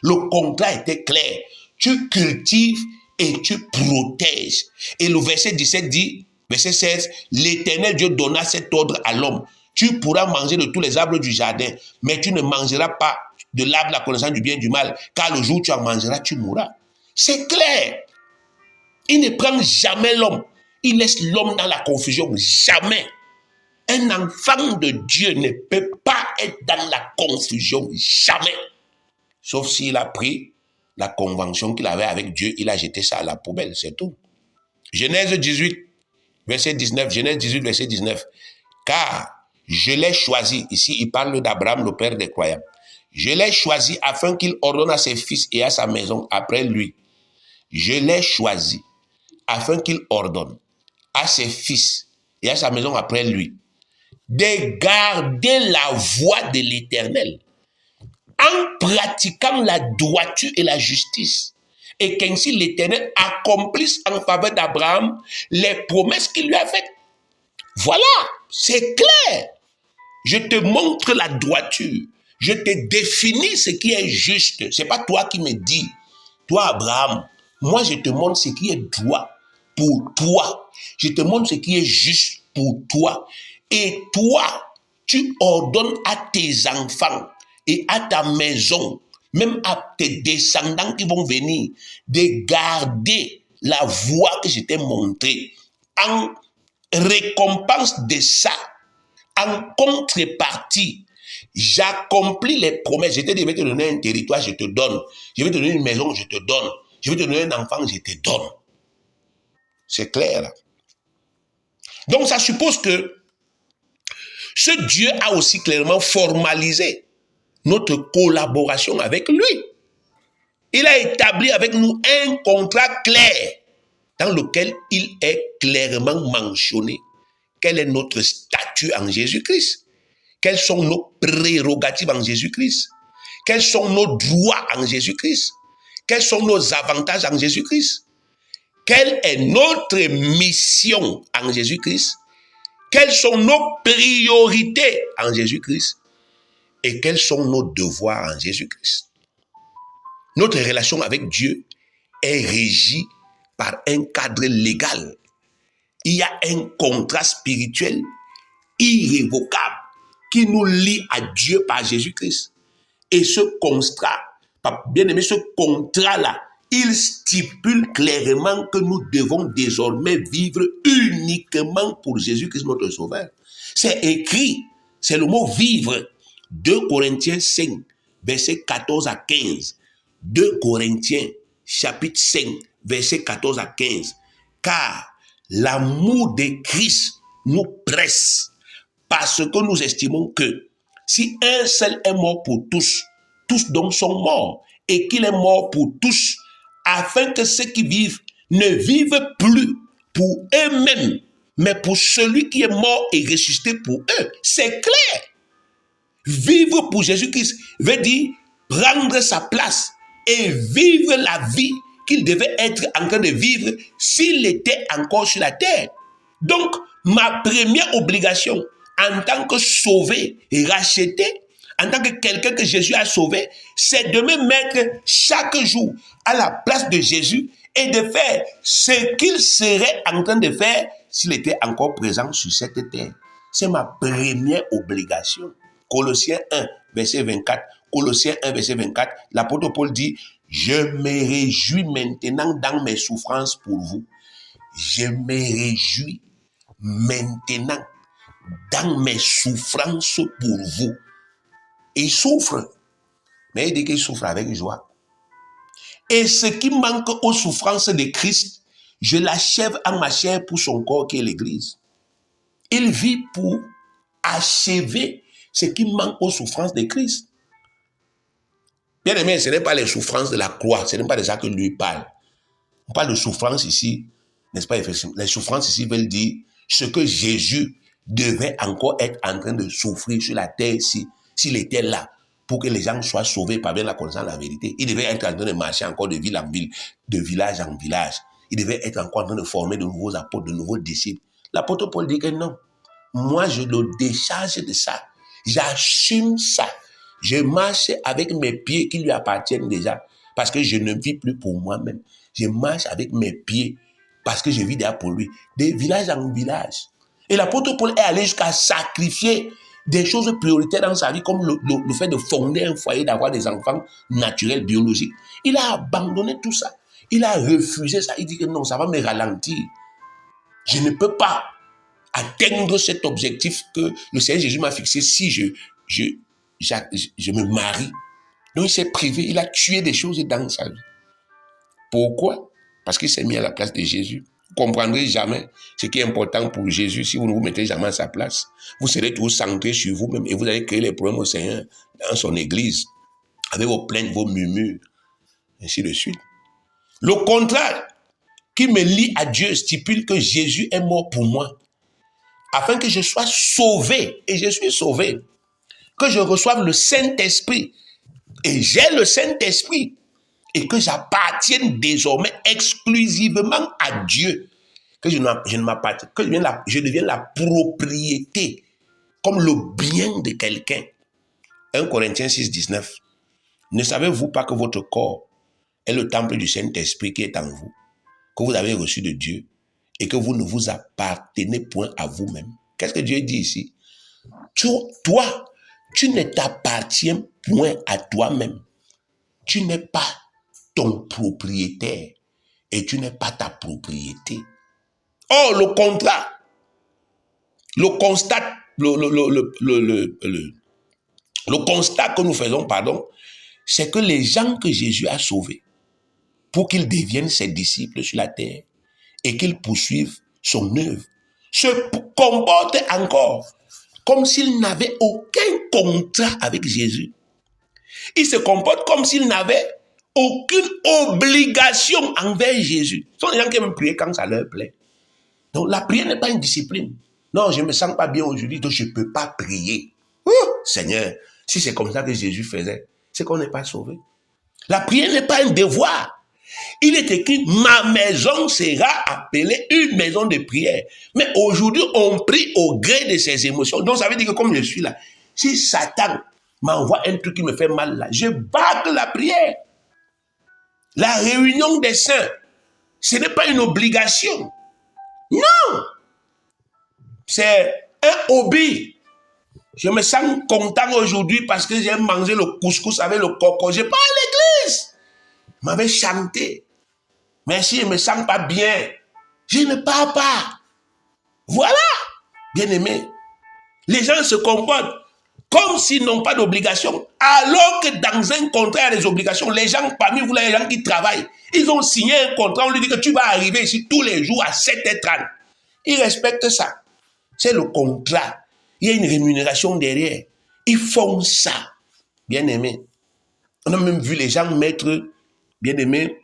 Le contrat était clair. Tu cultives et tu protèges. Et le verset 17 dit, verset 16, l'Éternel Dieu donna cet ordre à l'homme. Tu pourras manger de tous les arbres du jardin, mais tu ne mangeras pas de l'arbre de la connaissance du bien et du mal, car le jour où tu en mangeras, tu mourras. C'est clair. Il ne prend jamais l'homme. Il laisse l'homme dans la confusion. Jamais. Un enfant de Dieu ne peut pas être dans la confusion. Jamais. Sauf s'il a pris la convention qu'il avait avec Dieu, il a jeté ça à la poubelle, c'est tout. Genèse 18, verset 19. Genèse 18, verset 19. Car je l'ai choisi. Ici, il parle d'Abraham, le père des croyants. Je l'ai choisi afin qu'il ordonne à ses fils et à sa maison après lui. Je l'ai choisi afin qu'il ordonne à ses fils et à sa maison après lui de garder la voie de l'Éternel en pratiquant la droiture et la justice, et qu'ainsi l'Éternel accomplisse en faveur d'Abraham les promesses qu'il lui a faites. Voilà, c'est clair. Je te montre la droiture. Je te définis ce qui est juste. Ce n'est pas toi qui me dis. Toi, Abraham, moi, je te montre ce qui est droit pour toi. Je te montre ce qui est juste pour toi. Et toi, tu ordonnes à tes enfants et à ta maison, même à tes descendants qui vont venir, de garder la voie que je t'ai montrée. En récompense de ça, en contrepartie, j'accomplis les promesses. Je t'ai dit, je vais te donner un territoire, je te donne. Je vais te donner une maison, je te donne. Je vais te donner un enfant, je te donne. C'est clair. Donc ça suppose que ce Dieu a aussi clairement formalisé notre collaboration avec lui. Il a établi avec nous un contrat clair dans lequel il est clairement mentionné quel est notre statut en Jésus-Christ, quelles sont nos prérogatives en Jésus-Christ, quels sont nos droits en Jésus-Christ, quels sont nos avantages en Jésus-Christ, quelle est notre mission en Jésus-Christ, quelles sont nos priorités en Jésus-Christ et quels sont nos devoirs en Jésus-Christ. Notre relation avec Dieu est régie par un cadre légal. Il y a un contrat spirituel irrévocable qui nous lie à Dieu par Jésus-Christ. Et ce contrat, bien aimé, ce contrat-là, il stipule clairement que nous devons désormais vivre uniquement pour Jésus-Christ notre Sauveur. C'est écrit, c'est le mot vivre. 2 Corinthiens 5, versets 14 à 15. 2 Corinthiens, chapitre 5, versets 14 à 15. Car l'amour de Christ nous presse parce que nous estimons que si un seul est mort pour tous, tous donc sont morts, et qu'il est mort pour tous, afin que ceux qui vivent ne vivent plus pour eux-mêmes, mais pour celui qui est mort et ressuscité pour eux. C'est clair. Vivre pour Jésus-Christ veut dire prendre sa place et vivre la vie qu'il devait être en train de vivre s'il était encore sur la terre. Donc, ma première obligation en tant que sauvé et racheté, en tant que quelqu'un que Jésus a sauvé, c'est de me mettre chaque jour à la place de Jésus et de faire ce qu'il serait en train de faire s'il était encore présent sur cette terre. C'est ma première obligation. Colossiens 1, verset 24. Colossiens 1, verset 24. L'apôtre Paul dit, « Je me réjouis maintenant dans mes souffrances pour vous. Je me réjouis maintenant dans mes souffrances pour vous. » Il souffre, mais il dit qu'il souffre avec joie. Et ce qui manque aux souffrances de Christ, je l'achève en ma chair pour son corps qui est l'Église. Il vit pour achever ce qui manque aux souffrances de Christ. Bien aimé, ce n'est pas les souffrances de la croix, ce n'est pas de ça que lui parle. On parle de souffrance ici, n'est-ce pas? Les souffrances ici veulent dire ce que Jésus devait encore être en train de souffrir sur la terre s'il était là, pour que les gens soient sauvés par bien la connaissance de la vérité. Il devait être en train de marcher encore de ville en ville, de village en village. Il devait être encore en train de former de nouveaux apôtres, de nouveaux disciples. L'apôtre Paul dit que non. Moi, je le décharge de ça. J'assume ça. Je marche avec mes pieds qui lui appartiennent déjà, parce que je ne vis plus pour moi-même. Je marche avec mes pieds parce que je vis déjà pour lui, de village en village. Et l'apôtre Paul est allé jusqu'à sacrifier des choses prioritaires dans sa vie, comme le fait de fonder un foyer, d'avoir des enfants naturels, biologiques. Il a abandonné tout ça. Il a refusé ça. Il dit que non, ça va me ralentir. Je ne peux pas atteindre cet objectif que le Seigneur Jésus m'a fixé si je me marie. Donc il s'est privé, il a tué des choses dans sa vie. Pourquoi? Parce qu'il s'est mis à la place de Jésus. Vous ne comprendrez jamais ce qui est important pour Jésus si vous ne vous mettez jamais à sa place. Vous serez toujours centré sur vous-même et vous allez créer les problèmes au Seigneur dans son église, avec vos plaintes, vos murmures, ainsi de suite. Le contrat qui me lie à Dieu stipule que Jésus est mort pour moi, afin que je sois sauvé, et je suis sauvé, que je reçoive le Saint-Esprit, et j'ai le Saint-Esprit, et que j'appartienne désormais exclusivement à Dieu, que je ne m'appartiens, que je devienne la propriété, comme le bien de quelqu'un. 1 Corinthiens 6, 19. Ne savez-vous pas que votre corps est le temple du Saint-Esprit qui est en vous, que vous avez reçu de Dieu, et que vous ne vous appartenez point à vous-même? Qu'est-ce que Dieu dit ici? Toi, tu ne t'appartiens point à toi-même. Tu n'es pas ton propriétaire et tu n'es pas ta propriété. Or, le contrat, le constat que nous faisons, c'est que les gens que Jésus a sauvés pour qu'ils deviennent ses disciples sur la terre et qu'ils poursuivent son œuvre, se comportent encore comme s'ils n'avaient aucun contrat avec Jésus. Ils se comportent comme s'ils n'avaient aucune obligation envers Jésus. Ce sont les gens qui aiment prier quand ça leur plaît. Donc la prière n'est pas une discipline. Non, je ne me sens pas bien aujourd'hui, donc je ne peux pas prier. Seigneur, si c'est comme ça que Jésus faisait, c'est qu'on n'est pas sauvé. La prière n'est pas un devoir. Il est écrit, ma maison sera appelée une maison de prière. Mais aujourd'hui, on prie au gré de ses émotions. Donc ça veut dire que comme je suis là, si Satan m'envoie un truc qui me fait mal là, je bâcle la prière. La réunion des saints, ce n'est pas une obligation. Non! C'est un hobby. Je me sens content aujourd'hui parce que j'ai mangé le couscous avec le coco. Je pars à l'église. Je m'avais chanté. Mais si je ne me sens pas bien, je ne pars pas. Voilà, bien aimé. Les gens se comportent comme s'ils n'ont pas d'obligation, alors que dans un contrat, il y a des obligations. Les gens, parmi vous, les gens qui travaillent, ils ont signé un contrat, on lui dit que tu vas arriver ici tous les jours à 7h30. Ils respectent ça. C'est le contrat. Il y a une rémunération derrière. Ils font ça. Bien aimé. On a même vu les gens mettre, bien aimé,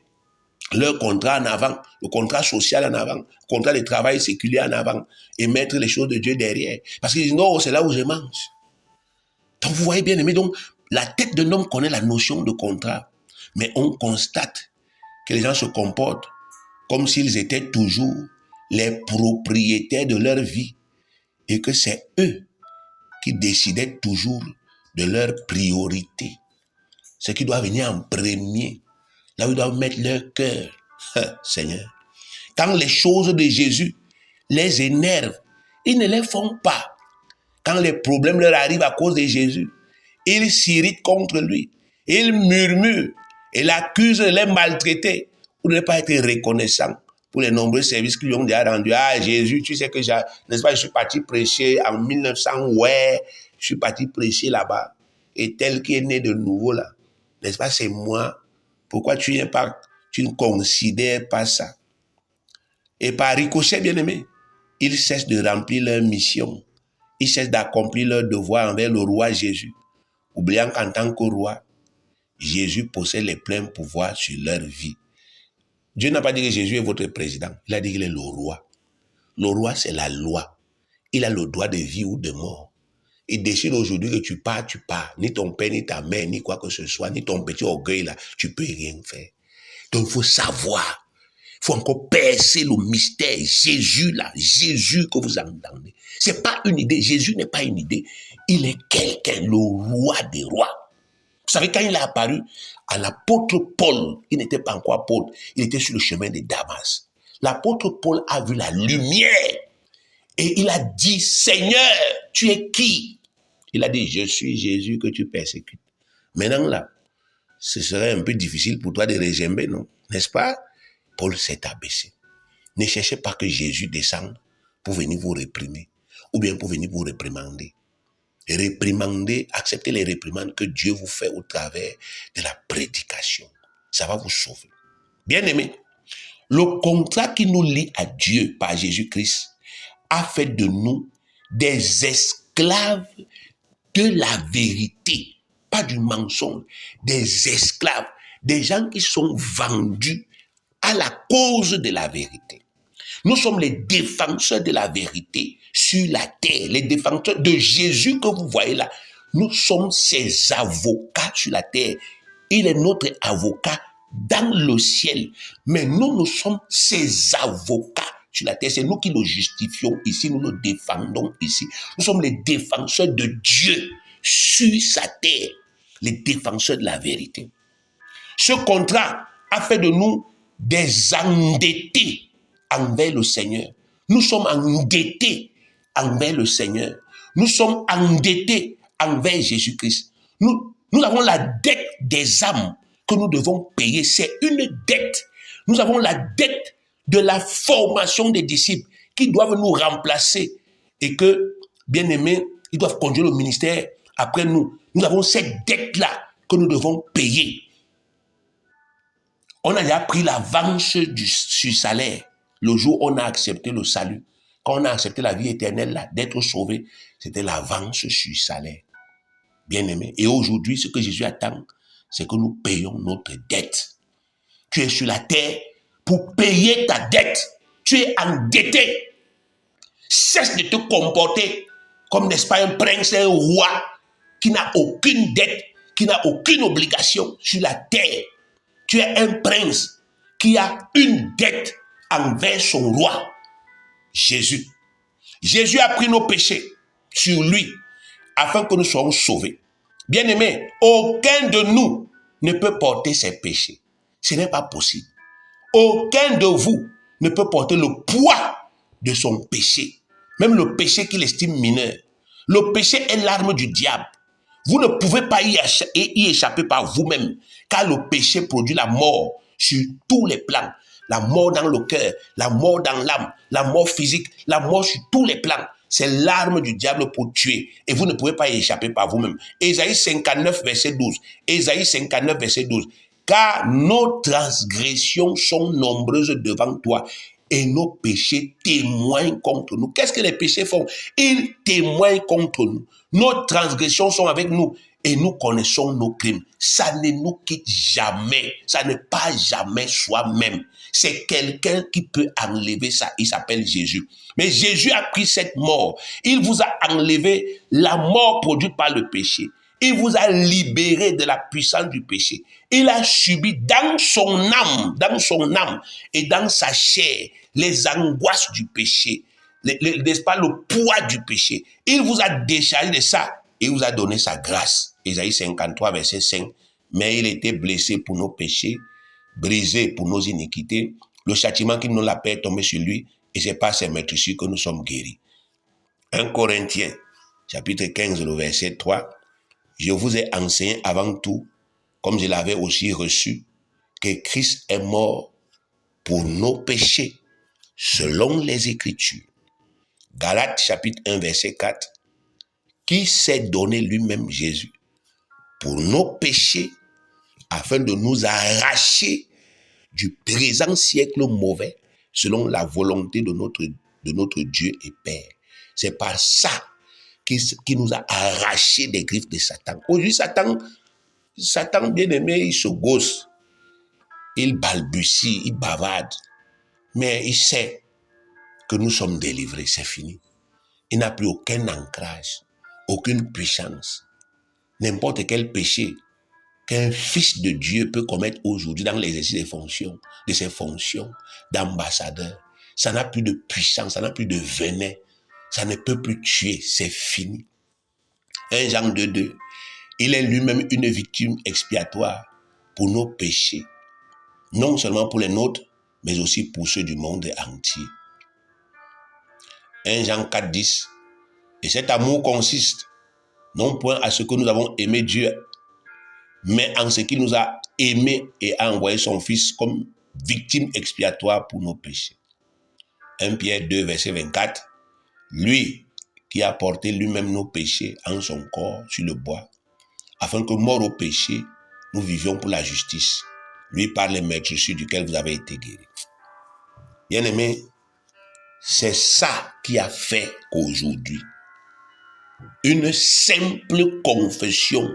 leur contrat en avant, le contrat social en avant, le contrat de travail séculier en avant, et mettre les choses de Dieu derrière. Parce qu'ils disent, non, c'est là où je mange. Donc vous voyez, bien aimé, donc la tête d'un homme connaît la notion de contrat, mais on constate que les gens se comportent comme s'ils étaient toujours les propriétaires de leur vie, et que c'est eux qui décidaient toujours de leur priorité. Ce qui doit venir en premier, là où ils doivent mettre leur cœur. Seigneur, quand les choses de Jésus les énervent, ils ne les font pas. Quand les problèmes leur arrivent à cause de Jésus, ils s'irritent contre lui, ils murmurent et l'accusent de les maltraiter pour ne pas être reconnaissant pour les nombreux services qu'ils lui ont déjà rendus. Ah, Jésus, tu sais que n'est-ce pas, je suis parti prêcher en 1900, ouais, je suis parti prêcher là-bas. Et tel qui est né de nouveau là, n'est-ce pas, c'est moi. Pourquoi tu ne considères pas ça? Et par ricochet, bien-aimé, ils cessent de remplir leur mission. Ils cessent d'accomplir leur devoir envers le roi Jésus, oubliant qu'en tant que roi, Jésus possède les pleins pouvoirs sur leur vie. Dieu n'a pas dit que Jésus est votre président. Il a dit qu'il est le roi. Le roi, c'est la loi. Il a le droit de vie ou de mort. Il décide aujourd'hui que tu pars, tu pars. Ni ton père, ni ta mère, ni quoi que ce soit, ni ton petit orgueil là, tu peux rien faire. Donc il faut savoir. Il faut encore percer le mystère. Jésus là, Jésus que vous entendez. C'est pas une idée. Jésus n'est pas une idée. Il est quelqu'un, le roi des rois. Vous savez, quand il est apparu à l'apôtre Paul, il n'était pas encore apôtre, il était sur le chemin de Damas. L'apôtre Paul a vu la lumière et il a dit, Seigneur, tu es qui? Il a dit, je suis Jésus que tu persécutes. Maintenant là, ce serait un peu difficile pour toi de régember, non? N'est-ce pas? Paul s'est abaissé. Ne cherchez pas que Jésus descende pour venir vous réprimer ou bien pour venir vous réprimander. Réprimandez, acceptez les réprimandes que Dieu vous fait au travers de la prédication. Ça va vous sauver. Bien-aimés, le contrat qui nous lie à Dieu par Jésus-Christ a fait de nous des esclaves de la vérité, pas du mensonge, des esclaves, des gens qui sont vendus à la cause de la vérité. Nous sommes les défenseurs de la vérité sur la terre, les défenseurs de Jésus que vous voyez là. Nous sommes ses avocats sur la terre. Il est notre avocat dans le ciel. Mais nous sommes ses avocats sur la terre. C'est nous qui le justifions ici, nous le défendons ici. Nous sommes les défenseurs de Dieu sur sa terre, les défenseurs de la vérité. Ce contrat a fait de nous des endettés envers le Seigneur. Nous sommes endettés envers le Seigneur. Nous sommes endettés envers Jésus-Christ. Nous avons la dette des âmes que nous devons payer. C'est une dette. Nous avons la dette de la formation des disciples qui doivent nous remplacer et que, bien aimés, ils doivent conduire le ministère après nous. Nous avons cette dette-là que nous devons payer. On a déjà pris l'avance sur salaire le jour où on a accepté le salut. Quand on a accepté la vie éternelle, là, d'être sauvé, c'était l'avance sur salaire. Bien aimé. Et aujourd'hui, ce que Jésus attend, c'est que nous payons notre dette. Tu es sur la terre pour payer ta dette. Tu es endetté. Cesse de te comporter comme, n'est-ce pas, un prince, un roi qui n'a aucune dette, qui n'a aucune obligation sur la terre. Tu es un prince qui a une dette envers son roi, Jésus. Jésus a pris nos péchés sur lui afin que nous soyons sauvés. Bien-aimés, aucun de nous ne peut porter ses péchés. Ce n'est pas possible. Aucun de vous ne peut porter le poids de son péché, même le péché qu'il estime mineur. Le péché est l'arme du diable. Vous ne pouvez pas y échapper par vous-même, car le péché produit la mort sur tous les plans. La mort dans le cœur, la mort dans l'âme, la mort physique, la mort sur tous les plans. C'est l'arme du diable pour tuer. Et vous ne pouvez pas y échapper par vous-même. Ésaïe 59, verset 12. Ésaïe 59, verset 12. Car nos transgressions sont nombreuses devant toi et nos péchés témoignent contre nous. Qu'est-ce que les péchés font? Ils témoignent contre nous. Nos transgressions sont avec nous et nous connaissons nos crimes. Ça ne nous quitte jamais. Ça n'est pas jamais soi-même. C'est quelqu'un qui peut enlever ça. Il s'appelle Jésus. Mais Jésus a pris cette mort. Il vous a enlevé la mort produite par le péché. Il vous a libéré de la puissance du péché. Il a subi dans son âme et dans sa chair les angoisses du péché, n'est-ce pas, le poids du péché. Il vous a déchargé de ça et il vous a donné sa grâce. Ésaïe 53, verset 5. Mais il était blessé pour nos péchés, brisé pour nos iniquités. Le châtiment qui nous l'a paix est tombé sur lui et c'est par ses meurtrissures que nous sommes guéris. 1 Corinthiens, chapitre 15, le verset 3. Je vous ai enseigné avant tout, comme je l'avais aussi reçu, que Christ est mort pour nos péchés, selon les Écritures. Galates chapitre 1, verset 4. Qui s'est donné lui-même Jésus pour nos péchés, afin de nous arracher du présent siècle mauvais, selon la volonté de notre Dieu et Père. C'est par ça qui nous a arrachés des griffes de Satan. Aujourd'hui, Satan bien-aimé, il se gosse. il balbutie, il bavarde, mais il sait que nous sommes délivrés, c'est fini. Il n'a plus aucun ancrage, aucune puissance. N'importe quel péché qu'un fils de Dieu peut commettre aujourd'hui dans l'exercice de ses fonctions d'ambassadeur, ça n'a plus de puissance, ça n'a plus de venin, ça ne peut plus tuer, c'est fini. 1 Jean 2:2, il est lui-même une victime expiatoire pour nos péchés, non seulement pour les nôtres, mais aussi pour ceux du monde entier. 1 Jean 4:10, et cet amour consiste non point à ce que nous avons aimé Dieu, mais en ce qu'il nous a aimés et a envoyé son Fils comme victime expiatoire pour nos péchés. 1 Pierre 2, verset 24, lui qui a porté lui-même nos péchés en son corps sur le bois, afin que, mort au péché, nous vivions pour la justice, lui par les meurtrissures duquel vous avez été guéris. Bien-aimés, c'est ça qui a fait qu'aujourd'hui, une simple confession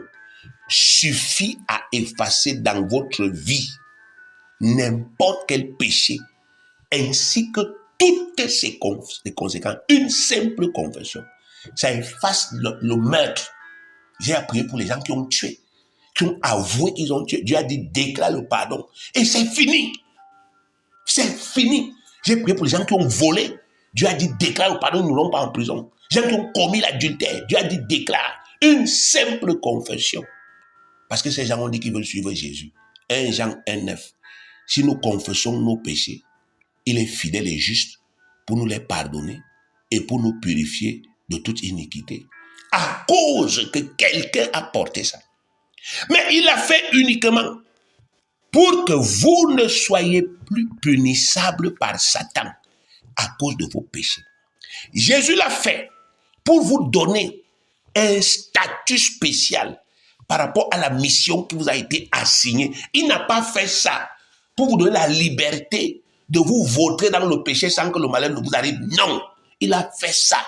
suffit à effacer dans votre vie n'importe quel péché, ainsi que toutes ses conséquences. Une simple confession, ça efface le meurtre. J'ai prié pour les gens qui ont tué, qui ont avoué qu'ils ont tué. Dieu a dit, déclare le pardon. Et c'est fini. C'est fini. J'ai prié pour les gens qui ont volé. Dieu a dit, déclare le pardon, nous n'allons pas en prison. Les gens qui ont commis l'adultère, Dieu a dit, déclare. Une simple confession. Parce que ces gens ont dit qu'ils veulent suivre Jésus. 1 Jean 1:9. Si nous confessons nos péchés, il est fidèle et juste pour nous les pardonner et pour nous purifier de toute iniquité. À cause que quelqu'un a porté ça. Mais il l'a fait uniquement pour que vous ne soyez plus punissables par Satan à cause de vos péchés. Jésus l'a fait pour vous donner un statut spécial par rapport à la mission qui vous a été assignée. Il n'a pas fait ça pour vous donner la liberté de vous vautrer dans le péché sans que le malheur ne vous arrive. Non, il a fait ça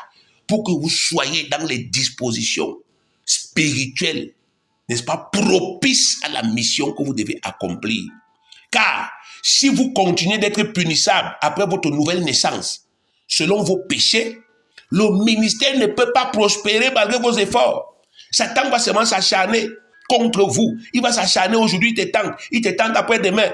pour que vous soyez dans les dispositions spirituelles, n'est-ce pas, propices à la mission que vous devez accomplir. Car si vous continuez d'être punissable après votre nouvelle naissance, selon vos péchés, le ministère ne peut pas prospérer malgré vos efforts. Satan va seulement s'acharner contre vous. Il va s'acharner aujourd'hui, il te tente après-demain.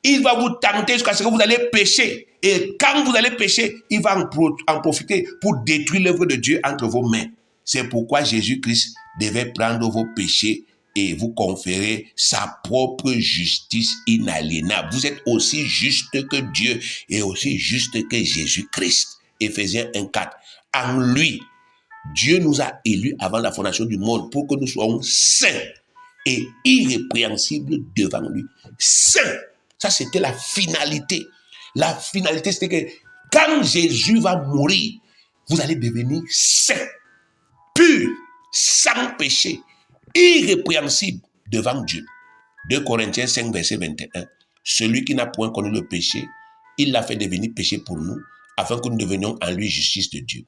Il va vous tenter jusqu'à ce que vous allez pécher. Et quand vous allez pécher, il va en profiter pour détruire l'œuvre de Dieu entre vos mains. C'est pourquoi Jésus-Christ devait prendre vos péchés et vous conférer sa propre justice inaliénable. Vous êtes aussi juste que Dieu et aussi juste que Jésus-Christ. Éphésiens 1:4. En lui, Dieu nous a élus avant la fondation du monde pour que nous soyons saints et irrépréhensibles devant lui. Saints. Ça, c'était la finalité. La finalité, c'était que quand Jésus va mourir, vous allez devenir saints, purs, sans péché, irrépréhensibles devant Dieu. 2 Corinthiens 5, verset 21. Celui qui n'a point connu le péché, il l'a fait devenir péché pour nous, afin que nous devenions en lui justice de Dieu.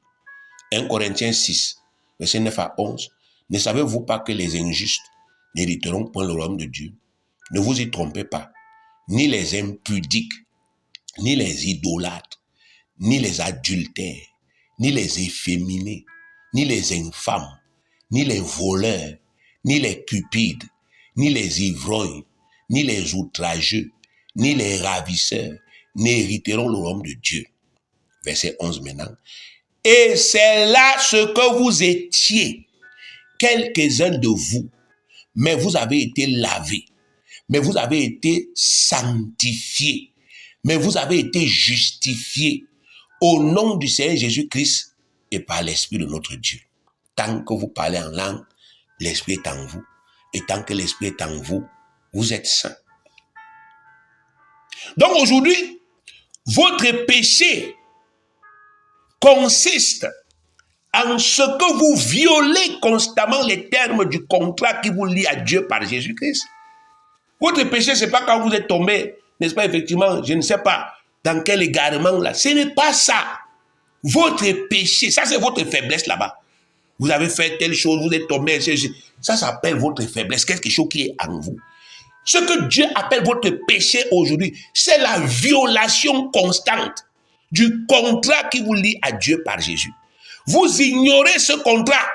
1 Corinthiens 6, verset 9 à 11. Ne savez-vous pas que les injustes n'hériteront point le royaume de Dieu? Ne vous y trompez pas. Ni les impudiques, ni les idolâtres, ni les adultères, ni les efféminés, ni les infâmes, ni les voleurs, ni les cupides, ni les ivrognes, ni les outrageux, ni les ravisseurs n'hériteront le royaume de Dieu. Verset 11 maintenant. Et c'est là ce que vous étiez, quelques-uns de vous, mais vous avez été lavés, mais vous avez été sanctifiés, mais vous avez été justifiés au nom du Seigneur Jésus-Christ et par l'Esprit de notre Dieu. Tant que vous parlez en langue, l'Esprit est en vous. Et tant que l'Esprit est en vous, vous êtes saints. Donc aujourd'hui, votre péché consiste en ce que vous violez constamment les termes du contrat qui vous lie à Dieu par Jésus-Christ. Votre péché, ce n'est pas quand vous êtes tombé, n'est-ce pas, effectivement, je ne sais pas dans quel égarement là. Ce n'est pas ça. Votre péché, ça c'est votre faiblesse là-bas. Vous avez fait telle chose, vous êtes tombé, ça s'appelle votre faiblesse, quelque chose qui est en vous. Ce que Dieu appelle votre péché aujourd'hui, c'est la violation constante du contrat qui vous lie à Dieu par Jésus. Vous ignorez ce contrat,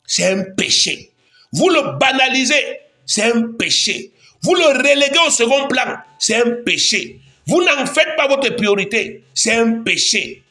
c'est un péché. Vous le banalisez, c'est un péché. Vous le reléguez au second plan, c'est un péché. Vous n'en faites pas votre priorité, c'est un péché.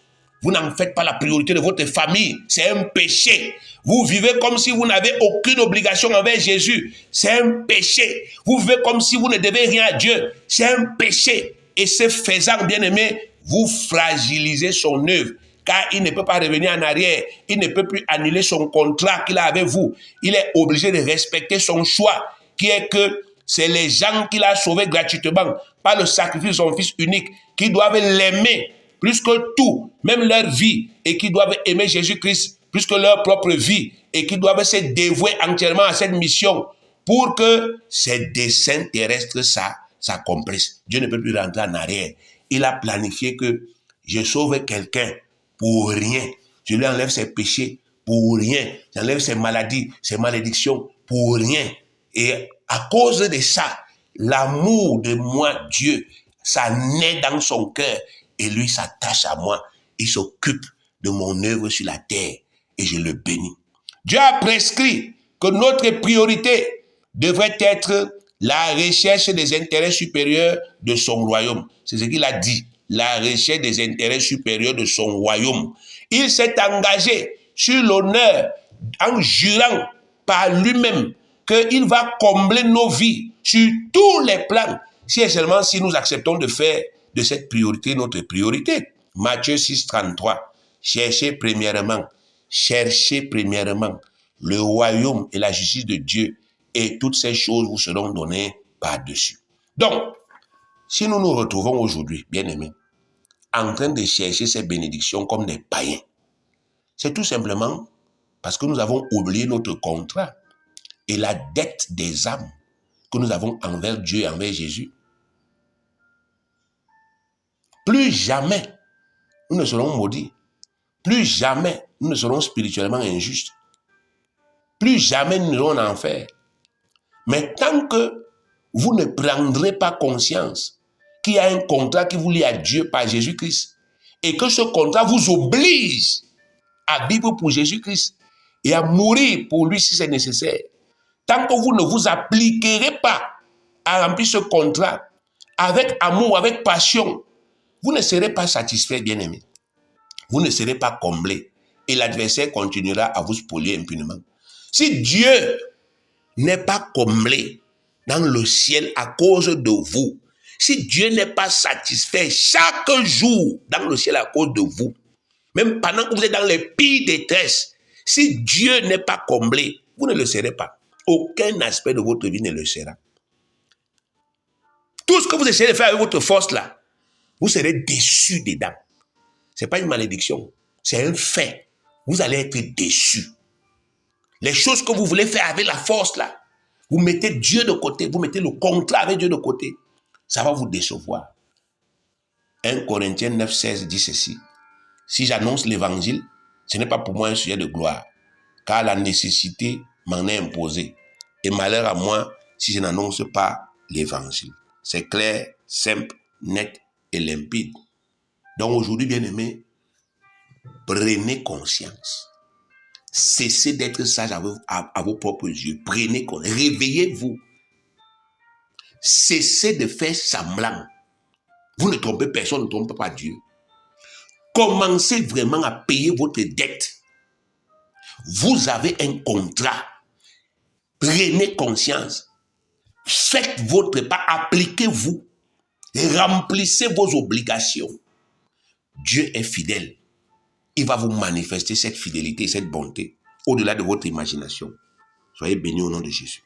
Vous n'en faites pas la priorité de votre famille, c'est un péché. Vous vivez comme si vous n'avez aucune obligation envers Jésus, c'est un péché. Vous vivez comme si vous ne devez rien à Dieu, c'est un péché. Et ce faisant, bien-aimé, vous fragilisez son œuvre, car il ne peut pas revenir en arrière, il ne peut plus annuler son contrat qu'il a avec vous. Il est obligé de respecter son choix, qui est que c'est les gens qu'il a sauvés gratuitement, par le sacrifice de son Fils unique, qui doivent l'aimer plus que tout, même leur vie, et qui doivent aimer Jésus-Christ plus que leur propre vie, et qui doivent se dévouer entièrement à cette mission pour que ces desseins terrestres s'accomplissent. Dieu ne peut plus rentrer en arrière. Il a planifié que je sauve quelqu'un pour rien. Je lui enlève ses péchés pour rien. J'enlève ses maladies, ses malédictions pour rien. Et à cause de ça, l'amour de moi, Dieu, ça naît dans son cœur. Et lui s'attache à moi. Il s'occupe de mon œuvre sur la terre. Et je le bénis. Dieu a prescrit que notre priorité devrait être la recherche des intérêts supérieurs de son royaume. C'est ce qu'il a dit. La recherche des intérêts supérieurs de son royaume. Il s'est engagé sur l'honneur en jurant par lui-même qu'il va combler nos vies sur tous les plans, si et seulement si nous acceptons de faire de cette priorité notre priorité. Matthieu 6, 33. Cherchez premièrement le royaume et la justice de Dieu, et toutes ces choses vous seront données par-dessus. Donc, si nous nous retrouvons aujourd'hui, bien-aimés, en train de chercher ces bénédictions comme des païens, c'est tout simplement parce que nous avons oublié notre contrat et la dette des âmes que nous avons envers Dieu et envers Jésus. Plus jamais nous ne serons maudits. Plus jamais nous ne serons spirituellement injustes. Plus jamais nous n'irons en enfer. Mais tant que vous ne prendrez pas conscience qu'il y a un contrat qui vous lie à Dieu par Jésus-Christ et que ce contrat vous oblige à vivre pour Jésus-Christ et à mourir pour lui si c'est nécessaire, tant que vous ne vous appliquerez pas à remplir ce contrat avec amour, avec passion, vous ne serez pas satisfait, bien-aimé. Vous ne serez pas comblé. Et l'adversaire continuera à vous spolier impunément. Si Dieu n'est pas comblé dans le ciel à cause de vous, si Dieu n'est pas satisfait chaque jour dans le ciel à cause de vous, même pendant que vous êtes dans les pires détresses, si Dieu n'est pas comblé, vous ne le serez pas. Aucun aspect de votre vie ne le sera. Tout ce que vous essayez de faire avec votre force là, vous serez déçus dedans. Ce n'est pas une malédiction, c'est un fait. Vous allez être déçus. Les choses que vous voulez faire avec la force là, vous mettez Dieu de côté, vous mettez le contrat avec Dieu de côté, ça va vous décevoir. 1 Corinthiens 9, 16 dit ceci. Si j'annonce l'évangile, ce n'est pas pour moi un sujet de gloire, car la nécessité m'en est imposée. Et malheur à moi si je n'annonce pas l'évangile. C'est clair, simple, net et limpide. Donc aujourd'hui, bien-aimés, prenez conscience. Cessez d'être sage à vos propres yeux. Prenez conscience. Réveillez-vous. Cessez de faire semblant. Vous ne trompez personne, ne trompez pas Dieu. Commencez vraiment à payer votre dette. Vous avez un contrat. Prenez conscience. Faites votre part. Appliquez-vous. Remplissez vos obligations. Dieu est fidèle. Il va vous manifester cette fidélité, cette bonté, au-delà de votre imagination. Soyez bénis au nom de Jésus.